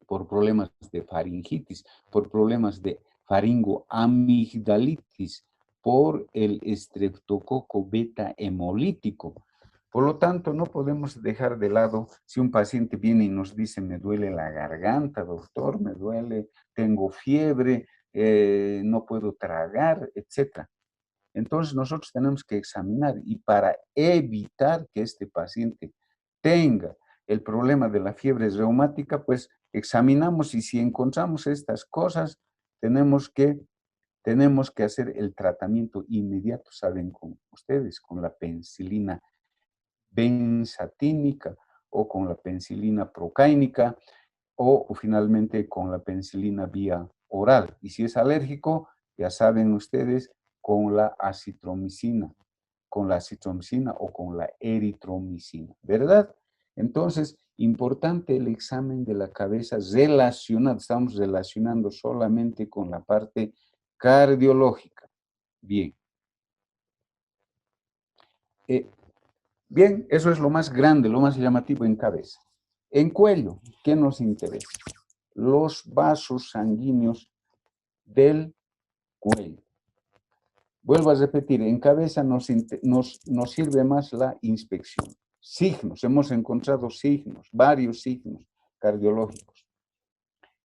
por problemas de faringitis, por problemas de faringoamigdalitis, por el estreptococo beta hemolítico. Por lo tanto, no podemos dejar de lado si un paciente viene y nos dice, me duele la garganta, doctor, me duele, tengo fiebre, no puedo tragar, etc. Entonces, nosotros tenemos que examinar y para evitar que este paciente tenga el problema de la fiebre reumática, pues examinamos y si encontramos estas cosas, tenemos que hacer el tratamiento inmediato, saben, con ustedes, con la penicilina benzatínica o con la penicilina procáinica o finalmente con la penicilina vía oral. Y si es alérgico, ya saben ustedes, con la acitromicina o con la eritromicina, ¿verdad? Entonces, importante el examen de la cabeza relacionado, estamos relacionando solamente con la parte cardiológica. Bien. Bien, eso es lo más grande, lo más llamativo en cabeza. En cuello, ¿qué nos interesa? Los vasos sanguíneos del cuello. Vuelvo a repetir, en cabeza nos sirve más la inspección. Signos, hemos encontrado signos, varios signos cardiológicos.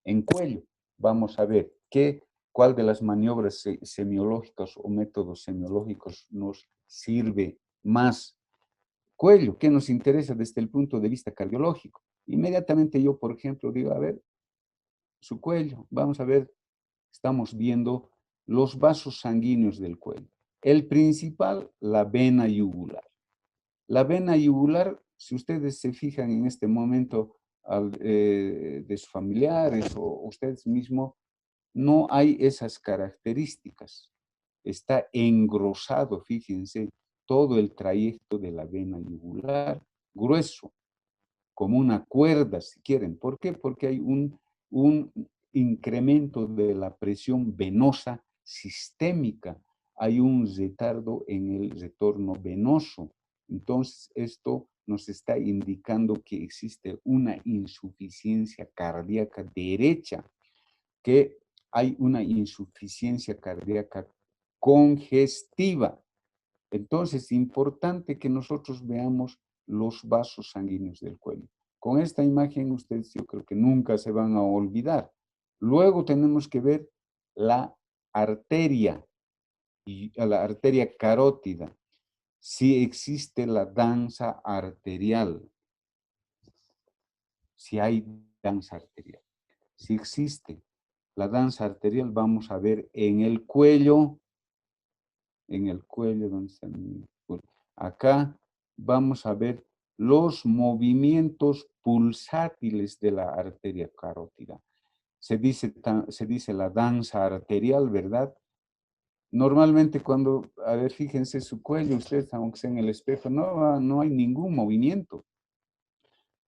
En cuello, vamos a ver cuál de las maniobras semiológicas o métodos semiológicos nos sirve más. Cuello, ¿qué nos interesa desde el punto de vista cardiológico? Inmediatamente yo, por ejemplo, digo, a ver, su cuello, vamos a ver, estamos viendo los vasos sanguíneos del cuello. El principal, la vena yugular. La vena yugular, si ustedes se fijan en este momento de sus familiares o ustedes mismos, no hay esas características. Está engrosado, fíjense, todo el trayecto de la vena yugular, grueso, como una cuerda, si quieren. ¿Por qué? Porque hay un incremento de la presión venosa sistémica hay un retardo en el retorno venoso. Entonces, esto nos está indicando que existe una insuficiencia cardíaca derecha, que hay una insuficiencia cardíaca congestiva. Entonces, es importante que nosotros veamos los vasos sanguíneos del cuello. Con esta imagen ustedes yo creo que nunca se van a olvidar. Luego tenemos que ver la arteria, y a la arteria carótida, si existe la danza arterial, si hay danza arterial. Si existe la danza arterial, vamos a ver en el cuello, ¿dónde está mi cuello? Acá vamos a ver los movimientos pulsátiles de la arteria carótida. Se dice la danza arterial, ¿verdad? Normalmente cuando, a ver, fíjense su cuello, ustedes, aunque sea en el espejo, no hay ningún movimiento.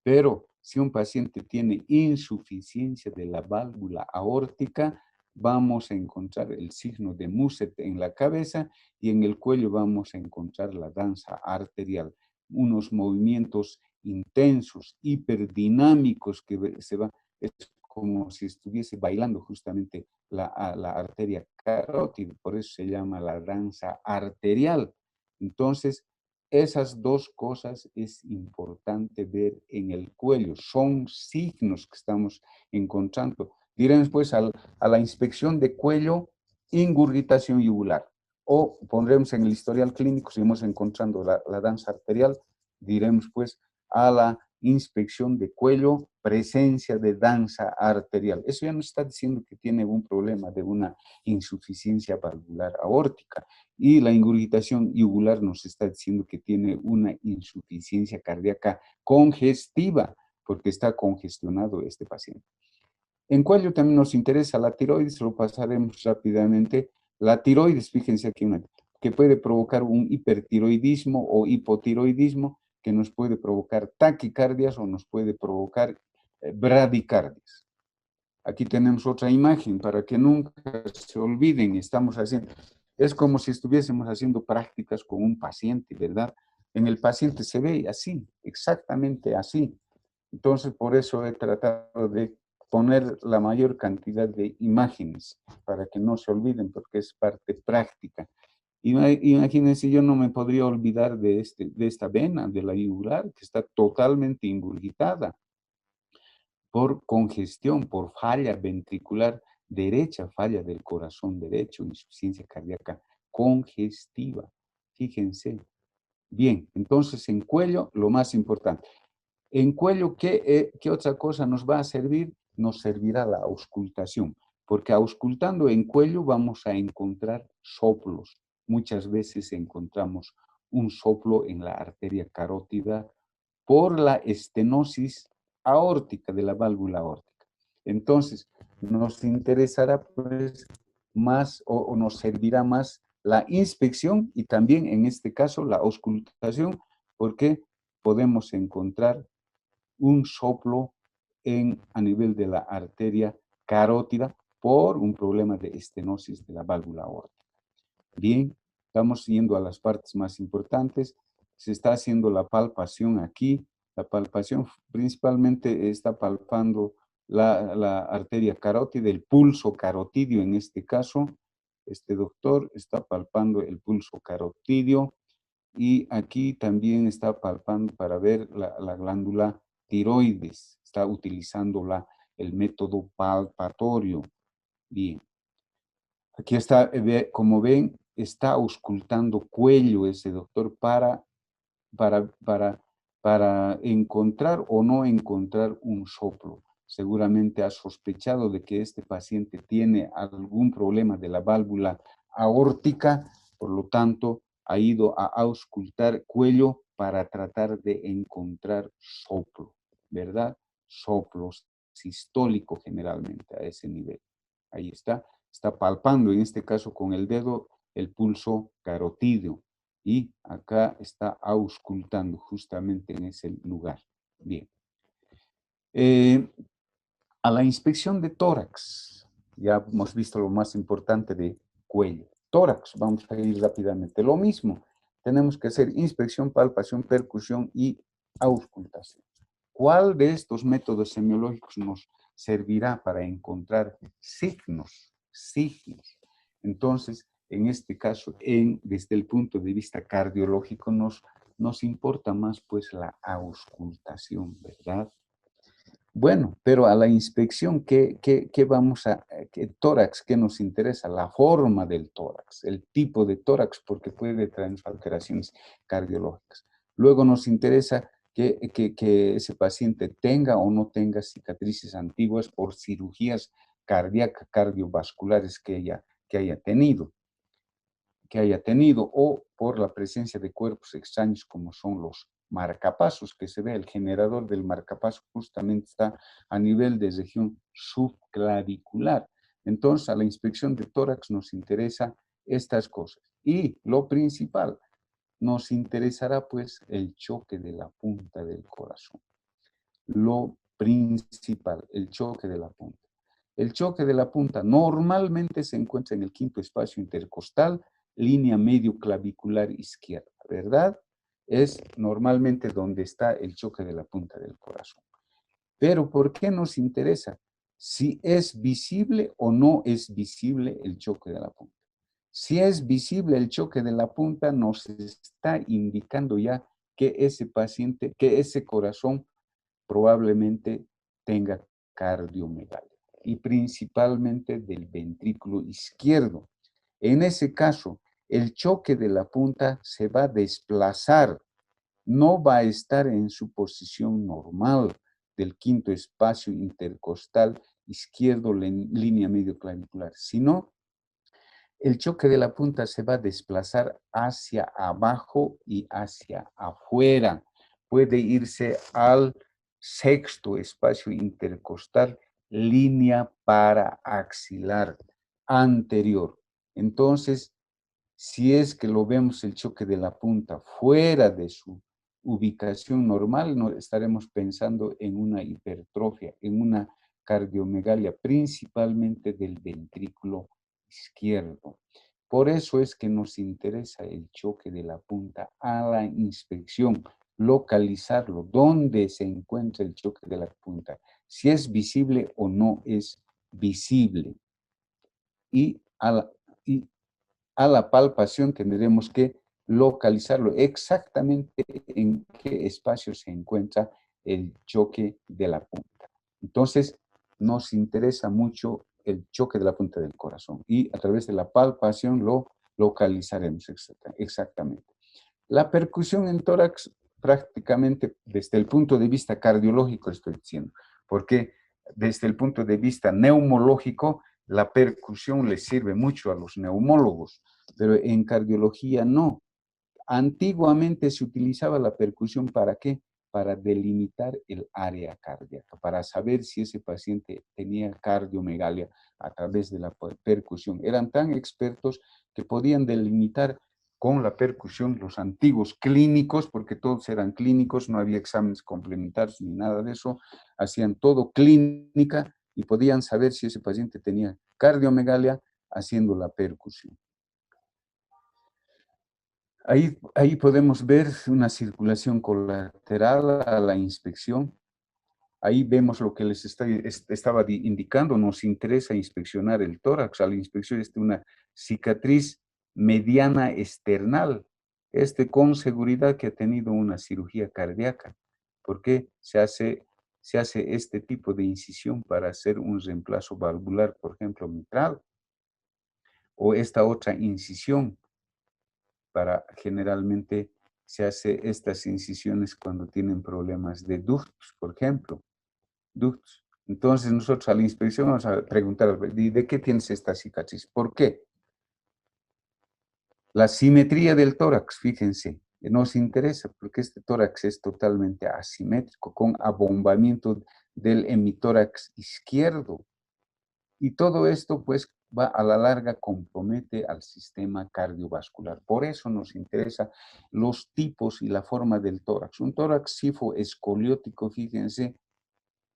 Pero si un paciente tiene insuficiencia de la válvula aórtica, vamos a encontrar el signo de Muset en la cabeza y en el cuello vamos a encontrar la danza arterial, unos movimientos intensos, hiperdinámicos que se va, es como si estuviese bailando justamente la arteria carótida, por eso se llama la danza arterial. Entonces, esas dos cosas es importante ver en el cuello. Son signos que estamos encontrando. Diremos pues a la inspección de cuello, ingurgitación yugular. O pondremos en el historial clínico, si hemos encontrando la danza arterial, diremos pues a la inspección de cuello, presencia de danza arterial. Eso ya nos está diciendo que tiene un problema de una insuficiencia valvular aórtica. Y la ingurgitación yugular nos está diciendo que tiene una insuficiencia cardíaca congestiva, porque está congestionado este paciente. En cuello también nos interesa la tiroides, lo pasaremos rápidamente. La tiroides, fíjense aquí, que puede provocar un hipertiroidismo o hipotiroidismo, que nos puede provocar taquicardias o nos puede provocar bradicardias. Aquí tenemos otra imagen para que nunca se olviden. Estamos haciendo, es como si estuviésemos haciendo prácticas con un paciente, ¿verdad? En el paciente se ve así, exactamente así. Entonces, por eso he tratado de poner la mayor cantidad de imágenes para que no se olviden, porque es parte práctica. Imagínense, yo no me podría olvidar de esta vena, de la yugular, que está totalmente ingurgitada por congestión, por falla ventricular derecha, falla del corazón derecho, insuficiencia cardíaca congestiva. Fíjense. Bien, entonces en cuello, lo más importante. En cuello, ¿qué otra cosa nos va a servir? Nos servirá la auscultación, porque auscultando en cuello vamos a encontrar soplos. Muchas veces encontramos un soplo en la arteria carótida por la estenosis aórtica de la válvula aórtica. Entonces, nos interesará pues más o nos servirá más la inspección y también en este caso la auscultación, porque podemos encontrar un soplo a nivel de la arteria carótida por un problema de estenosis de la válvula aórtica. Bien, estamos yendo a las partes más importantes. Se está haciendo la palpación aquí. La palpación principalmente está palpando la arteria carótida, el pulso carotidio en este caso. Este doctor está palpando el pulso carotidio y aquí también está palpando para ver la glándula tiroides. Está utilizando el método palpatorio. Bien. Aquí está, como ven, está auscultando cuello ese doctor para, para, para encontrar o no encontrar un soplo. Seguramente ha sospechado de que este paciente tiene algún problema de la válvula aórtica, por lo tanto, ha ido a auscultar cuello para tratar de encontrar soplo, ¿verdad? Soplo sistólico generalmente a ese nivel. Ahí está palpando, en este caso con el dedo, el pulso carotídeo y acá está auscultando justamente en ese lugar. Bien. A la inspección de tórax, ya hemos visto lo más importante de cuello. tórax, vamos a ir rápidamente. Lo mismo, tenemos que hacer inspección, palpación, percusión y auscultación. ¿Cuál de estos métodos semiológicos nos servirá para encontrar signos? Signos. Entonces, en este caso, desde el punto de vista cardiológico, nos importa más pues la auscultación, ¿verdad? Bueno, pero a la inspección, ¿qué vamos a, qué tórax, qué nos interesa? La forma del tórax, el tipo de tórax, porque puede traer alteraciones cardiológicas. Luego nos interesa que ese paciente tenga o no tenga cicatrices antiguas por cirugías cardíacas, cardiovasculares que haya tenido o por la presencia de cuerpos extraños como son los marcapasos, que se ve el generador del marcapaso justamente está a nivel de región subclavicular. Entonces, a la inspección de tórax nos interesa estas cosas. Y lo principal, nos interesará pues el choque de la punta del corazón. Lo principal, el choque de la punta. El choque de la punta normalmente se encuentra en el quinto espacio intercostal, línea medio clavicular izquierda, ¿verdad? Es normalmente donde está el choque de la punta del corazón. Pero ¿por qué nos interesa? Si es visible o no es visible el choque de la punta. Si es visible el choque de la punta, nos está indicando ya que ese paciente, que ese corazón probablemente tenga cardiomegalia y principalmente del ventrículo izquierdo. En ese caso, el choque de la punta se va a desplazar, no va a estar en su posición normal del quinto espacio intercostal izquierdo, línea medio clavicular, sino el choque de la punta se va a desplazar hacia abajo y hacia afuera. Puede irse al sexto espacio intercostal, línea paraaxilar anterior. Entonces, si es que lo vemos el choque de la punta fuera de su ubicación normal, no estaremos pensando en una hipertrofia, en una cardiomegalia, principalmente del ventrículo izquierdo. Por eso es que nos interesa el choque de la punta a la inspección, localizarlo, dónde se encuentra el choque de la punta, si es visible o no es visible. Y a la palpación tendremos que localizarlo exactamente en qué espacio se encuentra el choque de la punta. Entonces, nos interesa mucho el choque de la punta del corazón y a través de la palpación lo localizaremos exactamente. La percusión en tórax prácticamente desde el punto de vista cardiológico estoy diciendo, porque desde el punto de vista neumológico la percusión le sirve mucho a los neumólogos, pero en cardiología no. Antiguamente se utilizaba la percusión ¿para qué? Para delimitar el área cardíaca, para saber si ese paciente tenía cardiomegalia a través de la percusión. Eran tan expertos que podían delimitar con la percusión los antiguos clínicos, porque todos eran clínicos, no había exámenes complementarios ni nada de eso, hacían todo clínica y podían saber si ese paciente tenía cardiomegalia haciendo la percusión. Ahí podemos ver una circulación colateral a la inspección. Ahí vemos lo que les estaba indicando. Nos interesa inspeccionar el tórax. A la inspección es una cicatriz mediana external. Con seguridad que ha tenido una cirugía cardíaca. Porque se hace este tipo de incisión para hacer un reemplazo valvular, por ejemplo, mitral. O esta otra incisión generalmente se hace estas incisiones cuando tienen problemas de ductos, por ejemplo, ductos. Entonces nosotros a la inspección vamos a preguntar, ¿de qué tienes esta cicatriz? ¿Por qué? La simetría del tórax, fíjense, nos interesa porque este tórax es totalmente asimétrico, con abombamiento del hemitórax izquierdo. Y todo esto, pues, va a la larga compromete al sistema cardiovascular. Por eso nos interesa los tipos y la forma del tórax. Un tórax sifoescoliótico, fíjense,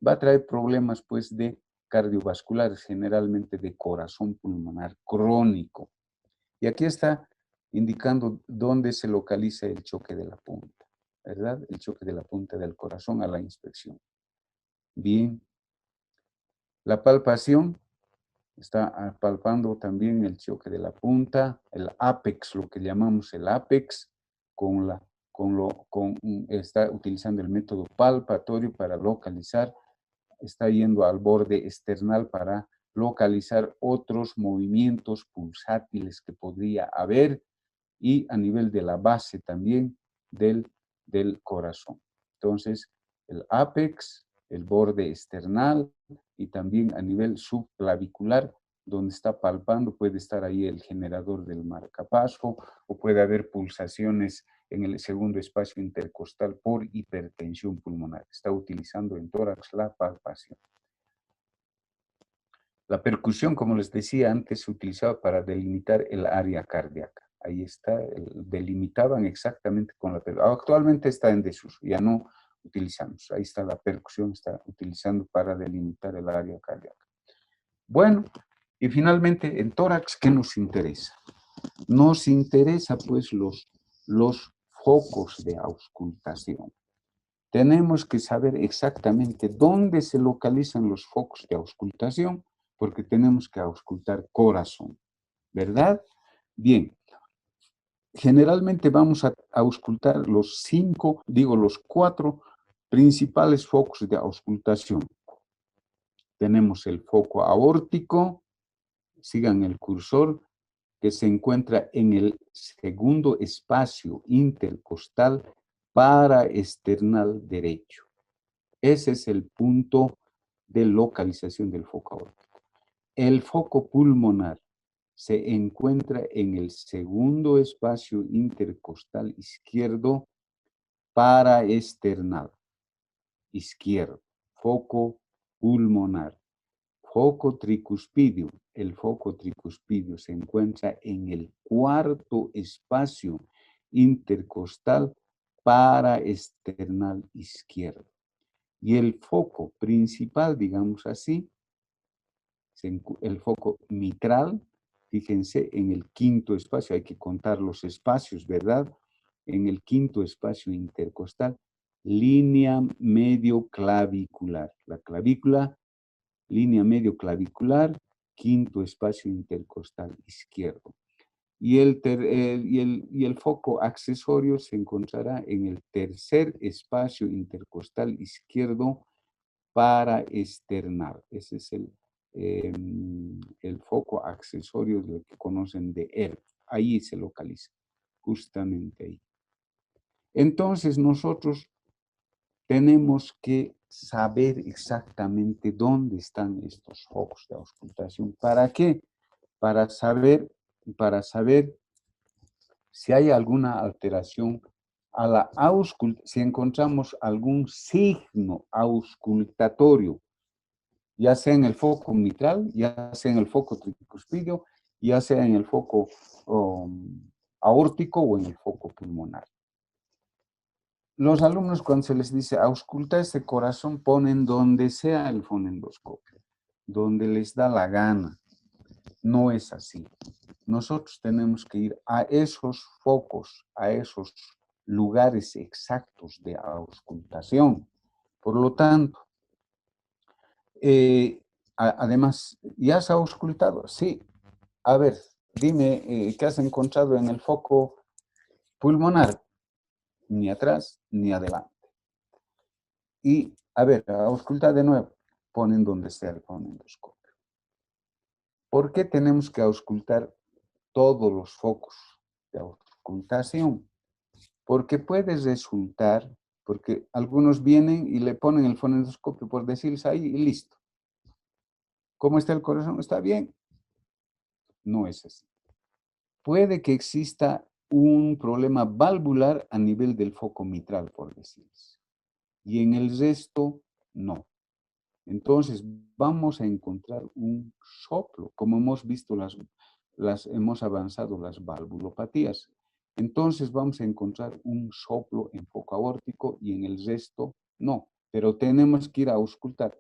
va a traer problemas, pues, de cardiovasculares, generalmente de corazón pulmonar crónico. Y aquí está indicando dónde se localiza el choque de la punta, ¿verdad? El choque de la punta del corazón a la inspección. Bien. La palpación está palpando también el choque de la punta, el apex, lo que llamamos el apex, está utilizando el método palpatorio para localizar, está yendo al borde external para localizar otros movimientos pulsátiles que podría haber y a nivel de la base también del corazón. Entonces, el apex, el borde external y también a nivel subclavicular, donde está palpando, puede estar ahí el generador del marcapaso o puede haber pulsaciones en el segundo espacio intercostal por hipertensión pulmonar. Está utilizando en tórax la palpación. La percusión, como les decía antes, se utilizaba para delimitar el área cardíaca. Ahí está, delimitaban exactamente con la percusión. Actualmente está en desuso, ya no utilizamos. Ahí está la percusión, está utilizando para delimitar el área cardíaca. Bueno, y finalmente en tórax, ¿qué nos interesa? Nos interesa pues los focos de auscultación. Tenemos que saber exactamente dónde se localizan los focos de auscultación, porque tenemos que auscultar corazón, ¿verdad? Bien, generalmente vamos a auscultar los cuatro principales focos de auscultación. Tenemos el foco aórtico, sigan el cursor, que se encuentra en el segundo espacio intercostal paraesternal derecho. Ese es el punto de localización del foco aórtico. El foco pulmonar se encuentra en el segundo espacio intercostal izquierdo paraesternal izquierdo. Foco pulmonar. Foco tricuspidio. El foco tricuspidio se encuentra en el cuarto espacio intercostal paraesternal izquierdo. Y el foco principal, digamos así, el foco mitral, fíjense, en el quinto espacio, hay que contar los espacios, ¿verdad? En el quinto espacio intercostal, línea medio clavicular. La clavícula, línea medio clavicular, quinto espacio intercostal izquierdo. Y el foco accesorio se encontrará en el tercer espacio intercostal izquierdo paraesternal. Ese es el foco accesorio de lo que conocen de ERP. Ahí se localiza, justamente ahí. Entonces nosotros tenemos que saber exactamente dónde están estos focos de auscultación. ¿Para qué? Para saber si hay alguna alteración a la auscultación, si encontramos algún signo auscultatorio, ya sea en el foco mitral, ya sea en el foco tricuspidio, ya sea en el foco aórtico o en el foco pulmonar. Los alumnos, cuando se les dice ausculta ese corazón, ponen donde sea el fonendoscopio, donde les da la gana. No es así. Nosotros tenemos que ir a esos focos, a esos lugares exactos de auscultación. Por lo tanto, además, ¿ya has auscultado? Sí. A ver, dime, ¿qué has encontrado en el foco pulmonar? Ni atrás ni adelante. Y, a ver, ausculta de nuevo. Ponen donde sea el fonendoscopio. ¿Por qué tenemos que auscultar todos los focos de auscultación? Porque puede resultar, porque algunos vienen y le ponen el fonendoscopio por decirles ahí y listo. ¿Cómo está el corazón? ¿Está bien? No es así. Puede que exista un problema valvular a nivel del foco mitral, por decirles. Y en el resto, no. Entonces, vamos a encontrar un soplo, como hemos visto hemos avanzado las valvulopatías. Entonces, vamos a encontrar un soplo en foco aórtico y en el resto, no. Pero tenemos que ir a auscultar.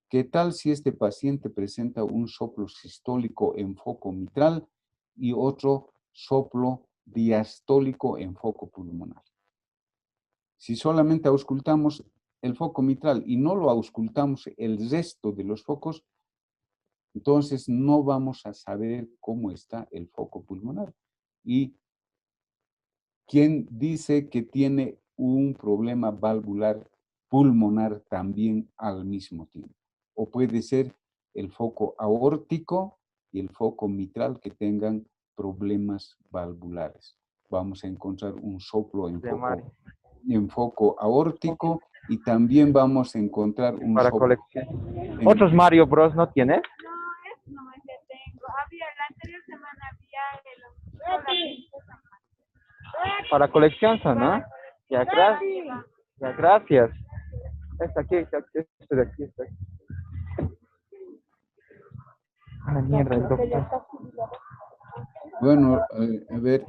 ¿Qué tal si este paciente presenta un soplo sistólico en foco mitral y otro soplo diastólico en foco pulmonar. Si solamente auscultamos el foco mitral y no lo auscultamos el resto de los focos, entonces no vamos a saber cómo está el foco pulmonar. Y quien dice que tiene un problema valvular pulmonar también al mismo tiempo. O puede ser el foco aórtico y el foco mitral que tengan problemas valvulares. Vamos a encontrar un soplo en foco aórtico y también vamos a encontrar un Para soplo colección. ¿Otros Mario Bros no tienes? No, ese tengo. Había, la anterior semana había Para colección son, ¿no? Ya, gracias. Ya, gracias. Está aquí, este de aquí, está aquí. A la mierda, el doctor. Bueno, a ver,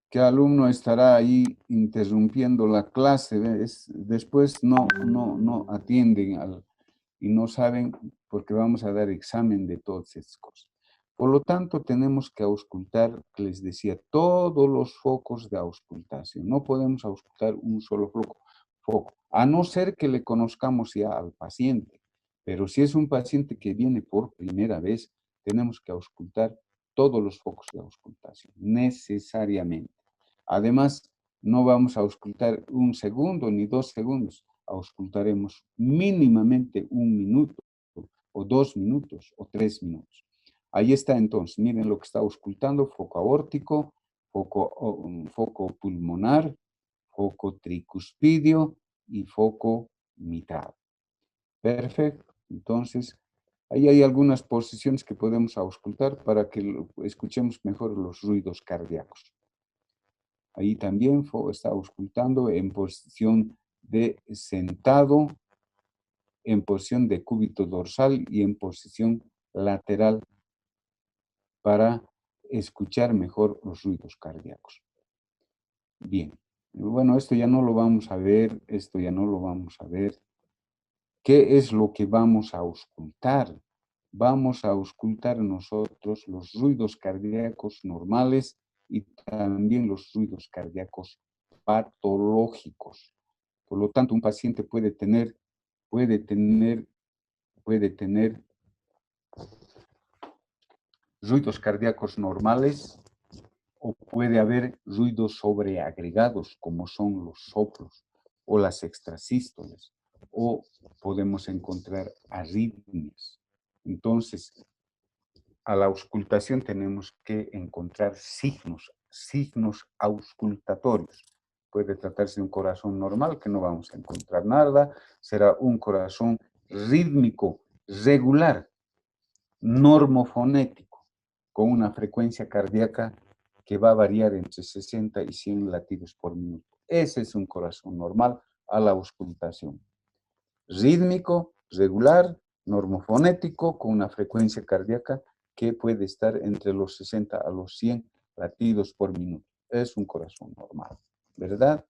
¿qué alumno estará ahí interrumpiendo la clase? Después no atienden y no saben porque vamos a dar examen de todas estas cosas. Por lo tanto, tenemos que auscultar, que les decía, todos los focos de auscultación. No podemos auscultar un solo foco, a no ser que le conozcamos ya al paciente. Pero si es un paciente que viene por primera vez, tenemos que auscultar todos los focos de auscultación, necesariamente. Además, no vamos a auscultar un segundo ni 2 segundos, auscultaremos mínimamente 1 minuto, o 2 minutos, o 3 minutos. Ahí está entonces, miren lo que está auscultando: foco aórtico, foco pulmonar, foco tricuspidio y foco mitral. Perfecto. Entonces, ahí hay algunas posiciones que podemos auscultar para que escuchemos mejor los ruidos cardíacos. Ahí también está auscultando en posición de sentado, en posición de cúbito dorsal y en posición lateral para escuchar mejor los ruidos cardíacos. Bien, bueno, esto ya no lo vamos a ver, ¿Qué es lo que vamos a auscultar? Vamos a auscultar nosotros los ruidos cardíacos normales y también los ruidos cardíacos patológicos. Por lo tanto, un paciente puede tener ruidos cardíacos normales o puede haber ruidos sobreagregados, como son los soplos o las extrasístoles, o podemos encontrar arritmias. Entonces, a la auscultación tenemos que encontrar signos auscultatorios. Puede tratarse de un corazón normal, que no vamos a encontrar nada, será un corazón rítmico, regular, normofonético, con una frecuencia cardíaca que va a variar entre 60 y 100 latidos por minuto. Ese es un corazón normal a la auscultación. Rítmico, regular, normofonético, con una frecuencia cardíaca que puede estar entre los 60 a los 100 latidos por minuto. Es un corazón normal, ¿verdad?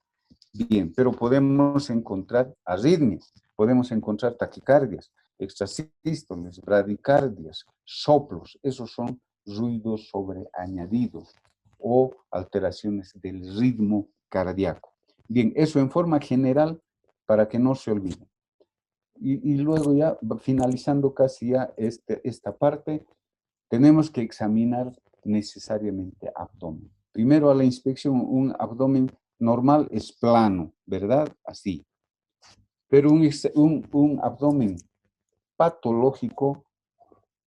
Bien, pero podemos encontrar arritmias, podemos encontrar taquicardias, extrasístoles, bradicardias, soplos. Esos son ruidos sobreañadidos o alteraciones del ritmo cardíaco. Bien, eso en forma general para que no se olvide. Y luego ya, finalizando casi ya esta parte, tenemos que examinar necesariamente abdomen. Primero a la inspección, un abdomen normal es plano, ¿verdad? Así. Pero un abdomen patológico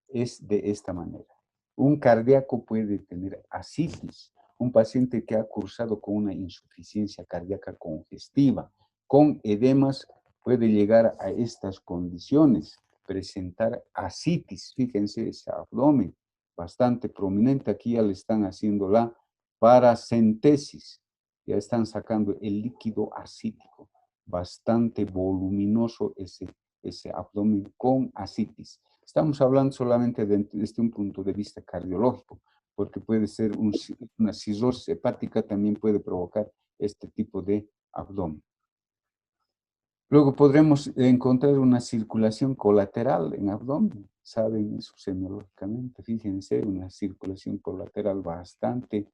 es de esta manera. Un cardíaco puede tener ascitis, un paciente que ha cursado con una insuficiencia cardíaca congestiva, con edemas, puede llegar a estas condiciones, presentar ascitis. Fíjense ese abdomen bastante prominente, aquí ya le están haciendo la paracentesis, ya están sacando el líquido ascítico, bastante voluminoso ese abdomen con ascitis. Estamos hablando solamente desde un punto de vista cardiológico, porque puede ser una cirrosis hepática, también puede provocar este tipo de abdomen. Luego podremos encontrar una circulación colateral en abdomen. Saben eso semiológicamente. Fíjense, una circulación colateral bastante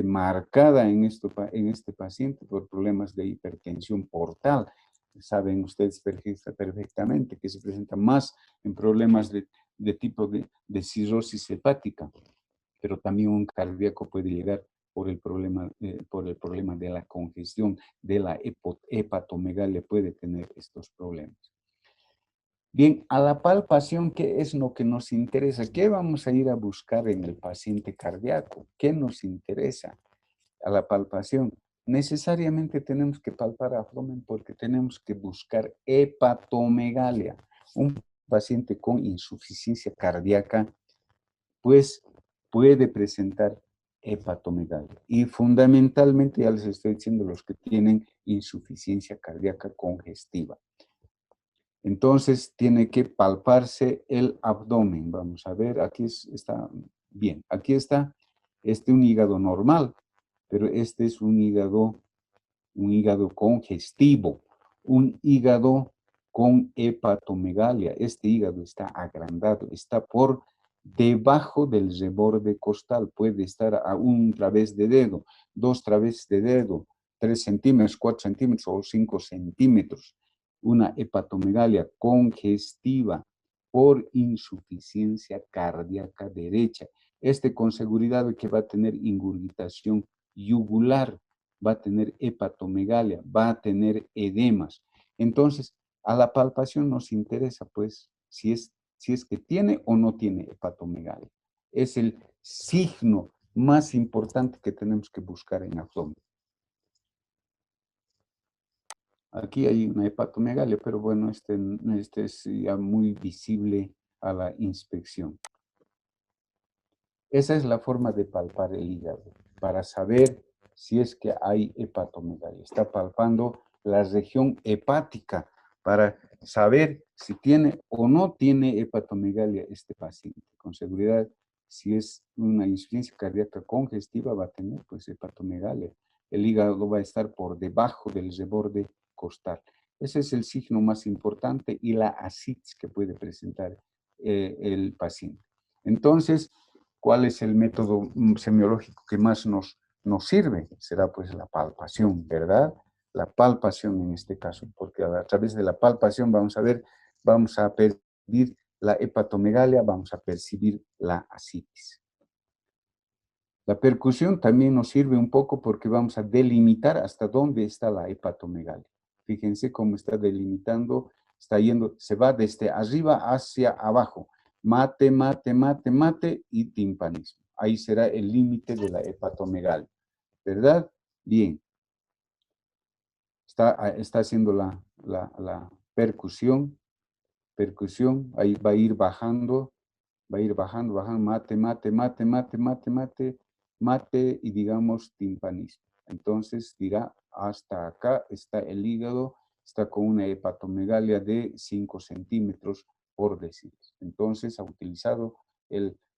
marcada en este paciente por problemas de hipertensión portal. Saben ustedes perfectamente que se presenta más en problemas de tipo de cirrosis hepática, pero también un cardíaco puede llegar por el problema de la congestión, de la hepatomegalia, puede tener estos problemas. Bien, a la palpación, ¿qué es lo que nos interesa? ¿Qué vamos a ir a buscar en el paciente cardíaco? ¿Qué nos interesa a la palpación? Necesariamente tenemos que palpar abdomen porque tenemos que buscar hepatomegalia. Un paciente con insuficiencia cardíaca, pues puede presentar hepatomegalia. Y fundamentalmente, ya les estoy diciendo, los que tienen insuficiencia cardíaca congestiva. Entonces, tiene que palparse el abdomen. Vamos a ver, aquí está bien. Aquí está un hígado normal, pero este es un hígado congestivo, un hígado con hepatomegalia. Este hígado está agrandado, está por debajo del reborde costal. Puede estar a un través de dedo, 2 través de dedo, 3 centímetros, 4 centímetros o 5 centímetros. Una hepatomegalia congestiva por insuficiencia cardíaca derecha. Con seguridad que va a tener ingurgitación yugular, va a tener hepatomegalia, va a tener edemas. Entonces, a la palpación nos interesa, pues, si es que tiene o no tiene hepatomegalia. Es el signo más importante que tenemos que buscar en abdomen. Aquí hay una hepatomegalia, pero bueno, este es ya muy visible a la inspección. Esa es la forma de palpar el hígado, para saber si es que hay hepatomegalia. Está palpando la región hepática para saber si tiene o no tiene hepatomegalia este paciente. Con seguridad, si es una insuficiencia cardíaca congestiva, va a tener pues hepatomegalia. El hígado va a estar por debajo del reborde costal. Ese es el signo más importante y la ascitis que puede presentar el paciente. Entonces, ¿cuál es el método semiológico que más nos sirve? Será pues la palpación, ¿verdad? La palpación en este caso, porque a través de la palpación vamos a percibir la hepatomegalia, vamos a percibir la ascitis. La percusión también nos sirve un poco porque vamos a delimitar hasta dónde está la hepatomegalia. Fíjense cómo está delimitando, se va desde arriba hacia abajo. Mate, mate, mate, mate y timpanismo. Ahí será el límite de la hepatomegalia, ¿verdad? Bien. Está haciendo la percusión, ahí va a ir bajando, bajando, mate, mate, mate, mate, mate, mate, mate y digamos timpanismo. Entonces dirá, hasta acá está el hígado, está con una hepatomegalia de 5 centímetros por decir. Entonces ha utilizado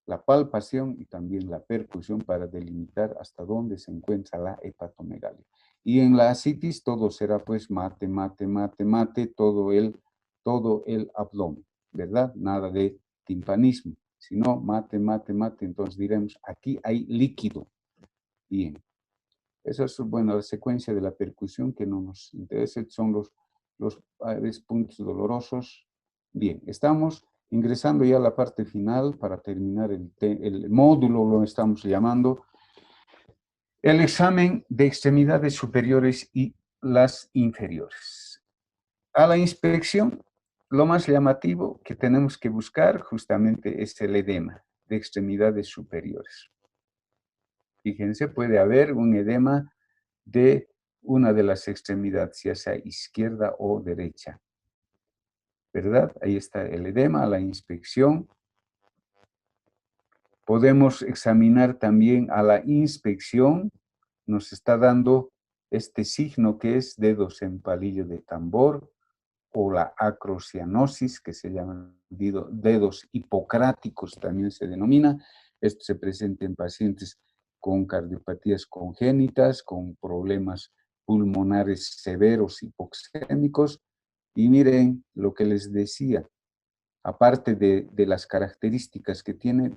la palpación y también la percusión para delimitar hasta dónde se encuentra la hepatomegalia. Y en la ascitis todo será pues mate, mate, mate, mate, todo el abdomen, ¿verdad? Nada de timpanismo, sino mate, mate, mate. Entonces diremos, aquí hay líquido. Bien. Esa es, bueno, la secuencia de la percusión que no nos interesa, son los puntos dolorosos. Bien, estamos ingresando ya a la parte final para terminar el módulo, lo estamos llamando. El examen de extremidades superiores y las inferiores. A la inspección, lo más llamativo que tenemos que buscar justamente es el edema de extremidades superiores. Fíjense, puede haber un edema de una de las extremidades, ya sea izquierda o derecha. ¿Verdad? Ahí está el edema a la inspección. Podemos examinar también a la inspección. Nos está dando este signo que es dedos en palillo de tambor o la acrocianosis, que se llaman dedos hipocráticos, también se denomina. Esto se presenta en pacientes con cardiopatías congénitas, con problemas pulmonares severos hipoxémicos. Y miren lo que les decía, aparte de las características que tiene,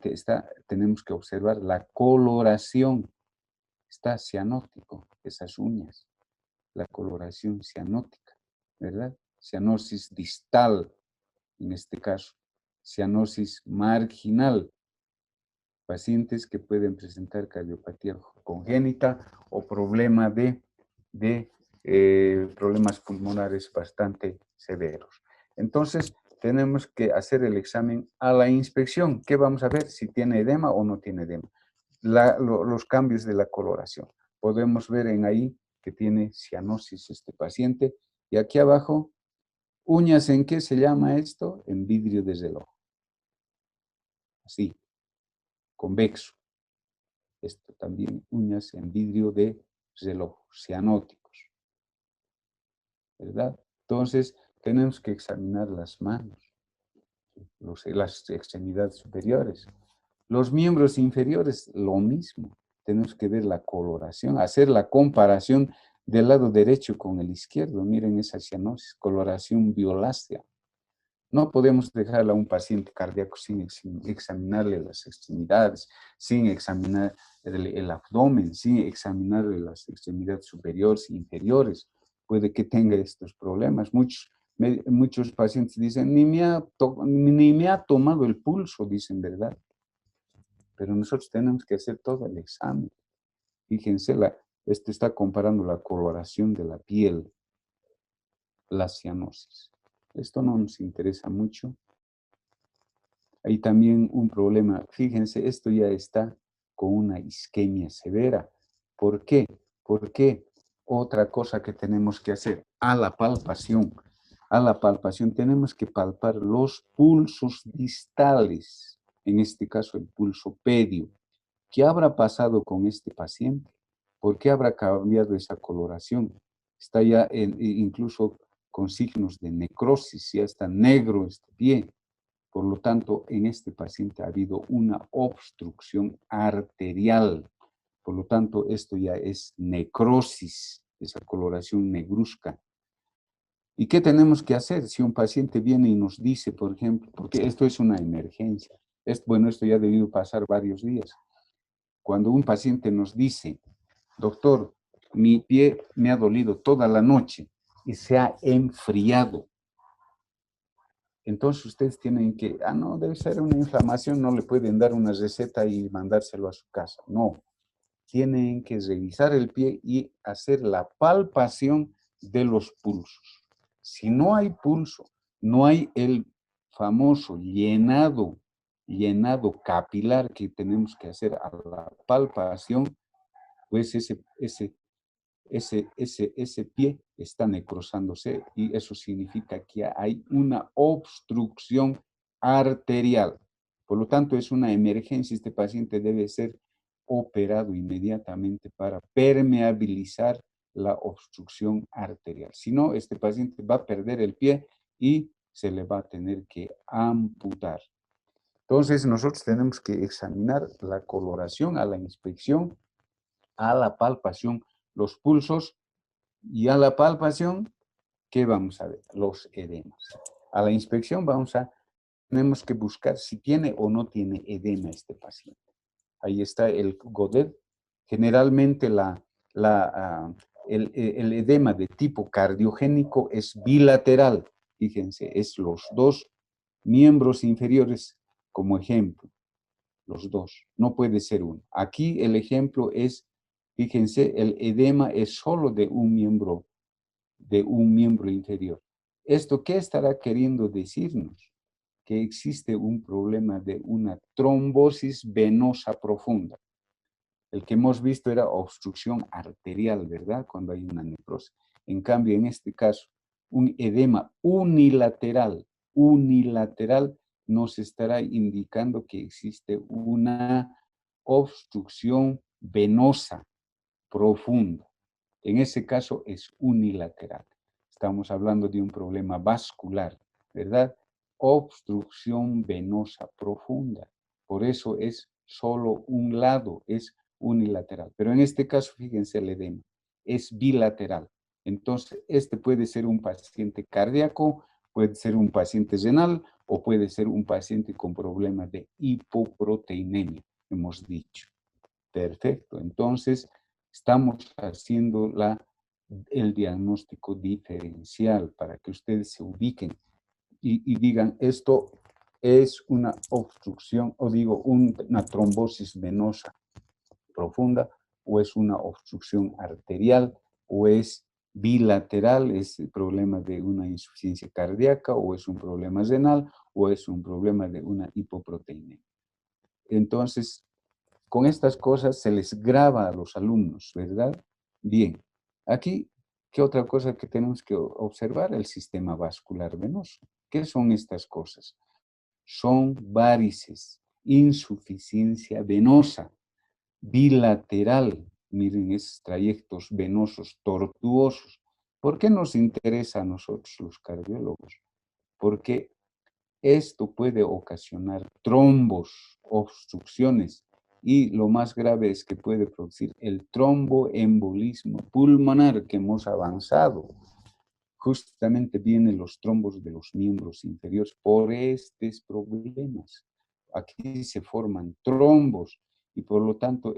tenemos que observar la coloración. Está cianótico, esas uñas, la coloración cianótica, ¿verdad? Cianosis distal, en este caso, cianosis marginal, pacientes que pueden presentar cardiopatía congénita o problema de problemas pulmonares bastante severos. Entonces, tenemos que hacer el examen a la inspección. ¿Qué vamos a ver? Si tiene edema o no tiene edema. Los cambios de la coloración. Podemos ver en ahí que tiene cianosis este paciente. Y aquí abajo, uñas, ¿en qué se llama esto? En vidrio de reloj. Así, convexo. Esto también, uñas en vidrio de reloj, cianóticos, ¿verdad? Entonces, tenemos que examinar las manos, las extremidades superiores. Los miembros inferiores, lo mismo. Tenemos que ver la coloración, hacer la comparación del lado derecho con el izquierdo. Miren esa cianosis, coloración violácea. No podemos dejar a un paciente cardíaco sin examinarle las extremidades, sin examinar el abdomen, sin examinarle las extremidades superiores e inferiores. Puede que tenga estos problemas. Muchos pacientes dicen, ni me ha tomado el pulso, dicen, ¿verdad? Pero nosotros tenemos que hacer todo el examen. Fíjense, esto está comparando la coloración de la piel, la cianosis. Esto no nos interesa mucho. Hay también un problema. Fíjense, esto ya está con una isquemia severa. ¿Por qué? Porque otra cosa que tenemos que hacer, a la palpación tenemos que palpar los pulsos distales, en este caso el pulso pedio. ¿Qué habrá pasado con este paciente? ¿Por qué habrá cambiado esa coloración? Está ya incluso con signos de necrosis, ya está negro este pie. Por lo tanto, en este paciente ha habido una obstrucción arterial. Por lo tanto, esto ya es necrosis, esa coloración negruzca. ¿Y qué tenemos que hacer si un paciente viene y nos dice, por ejemplo, porque esto es una emergencia? Esto ya ha debido pasar varios días. Cuando un paciente nos dice, doctor, mi pie me ha dolido toda la noche y se ha enfriado. Entonces ustedes tienen que, no, debe ser una inflamación, no le pueden dar una receta y mandárselo a su casa. No, tienen que revisar el pie y hacer la palpación de los pulsos. Si no hay pulso, no hay el famoso llenado capilar que tenemos que hacer a la palpación, pues ese pie está necrosándose y eso significa que hay una obstrucción arterial. Por lo tanto, es una emergencia. Este paciente debe ser operado inmediatamente para permeabilizar la obstrucción arterial. Si no, este paciente va a perder el pie y se le va a tener que amputar. Entonces, nosotros tenemos que examinar la coloración a la inspección, a la palpación, los pulsos, y a la palpación, ¿qué vamos a ver? Los edemas. A la inspección tenemos que buscar si tiene o no tiene edema este paciente. Ahí está el Godet. Generalmente el edema de tipo cardiogénico es bilateral. Fíjense, es los dos miembros inferiores como ejemplo. Los dos, no puede ser uno. Aquí el ejemplo es, fíjense, el edema es solo de un miembro inferior. ¿Esto qué estará queriendo decirnos? Que existe un problema de una trombosis venosa profunda. El que hemos visto era obstrucción arterial, ¿verdad? Cuando hay una necrosis. En cambio, en este caso, un edema unilateral nos estará indicando que existe una obstrucción venosa profunda. En ese caso es unilateral. Estamos hablando de un problema vascular, ¿verdad? Obstrucción venosa profunda. Por eso es solo un lado, es unilateral. Pero en este caso, fíjense el edema. es bilateral. Entonces, este puede ser un paciente cardíaco, puede ser un paciente renal o puede ser un paciente con problemas de hipoproteinemia, hemos dicho. Perfecto. Entonces, estamos haciendo el diagnóstico diferencial para que ustedes se ubiquen y digan, esto es una obstrucción, o digo, una trombosis venosa profunda, o es una obstrucción arterial, o es bilateral, es el problema de una insuficiencia cardíaca, o es un problema renal, o es un problema de una hipoproteinemia. Entonces, con estas cosas se les graba a los alumnos, ¿verdad? Bien, aquí, ¿qué otra cosa que tenemos que observar? El sistema vascular venoso. ¿Qué son estas cosas? Son varices, insuficiencia venosa, bilateral. Miren esos trayectos venosos tortuosos. ¿Por qué nos interesa a nosotros los cardiólogos? Porque esto puede ocasionar trombos, obstrucciones, y lo más grave es que puede producir el tromboembolismo pulmonar que hemos avanzado. Justamente vienen los trombos de los miembros inferiores por estos problemas. Aquí se forman trombos y por lo tanto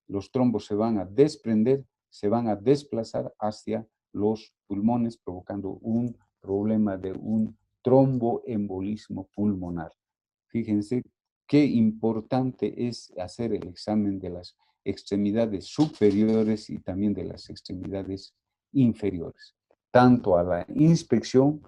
los trombos se van a desprender, se van a desplazar hacia los pulmones, provocando un problema de un tromboembolismo pulmonar. Fíjense qué importante es hacer el examen de las extremidades superiores y también de las extremidades inferiores, tanto a la inspección,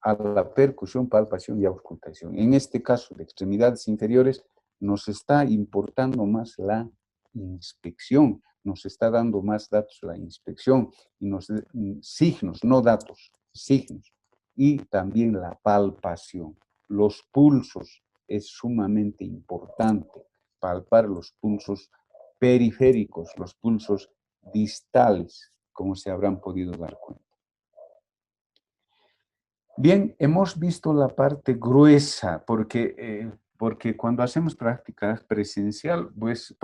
a la percusión, palpación y auscultación. En este caso de extremidades inferiores, nos está importando más la inspección, nos está dando más datos la inspección, y signos, no datos, signos, y también la palpación. Los pulsos es sumamente importante, palpar los pulsos periféricos, los pulsos distales, como se habrán podido dar cuenta. Bien, hemos visto la parte gruesa, porque cuando hacemos práctica presencial, pues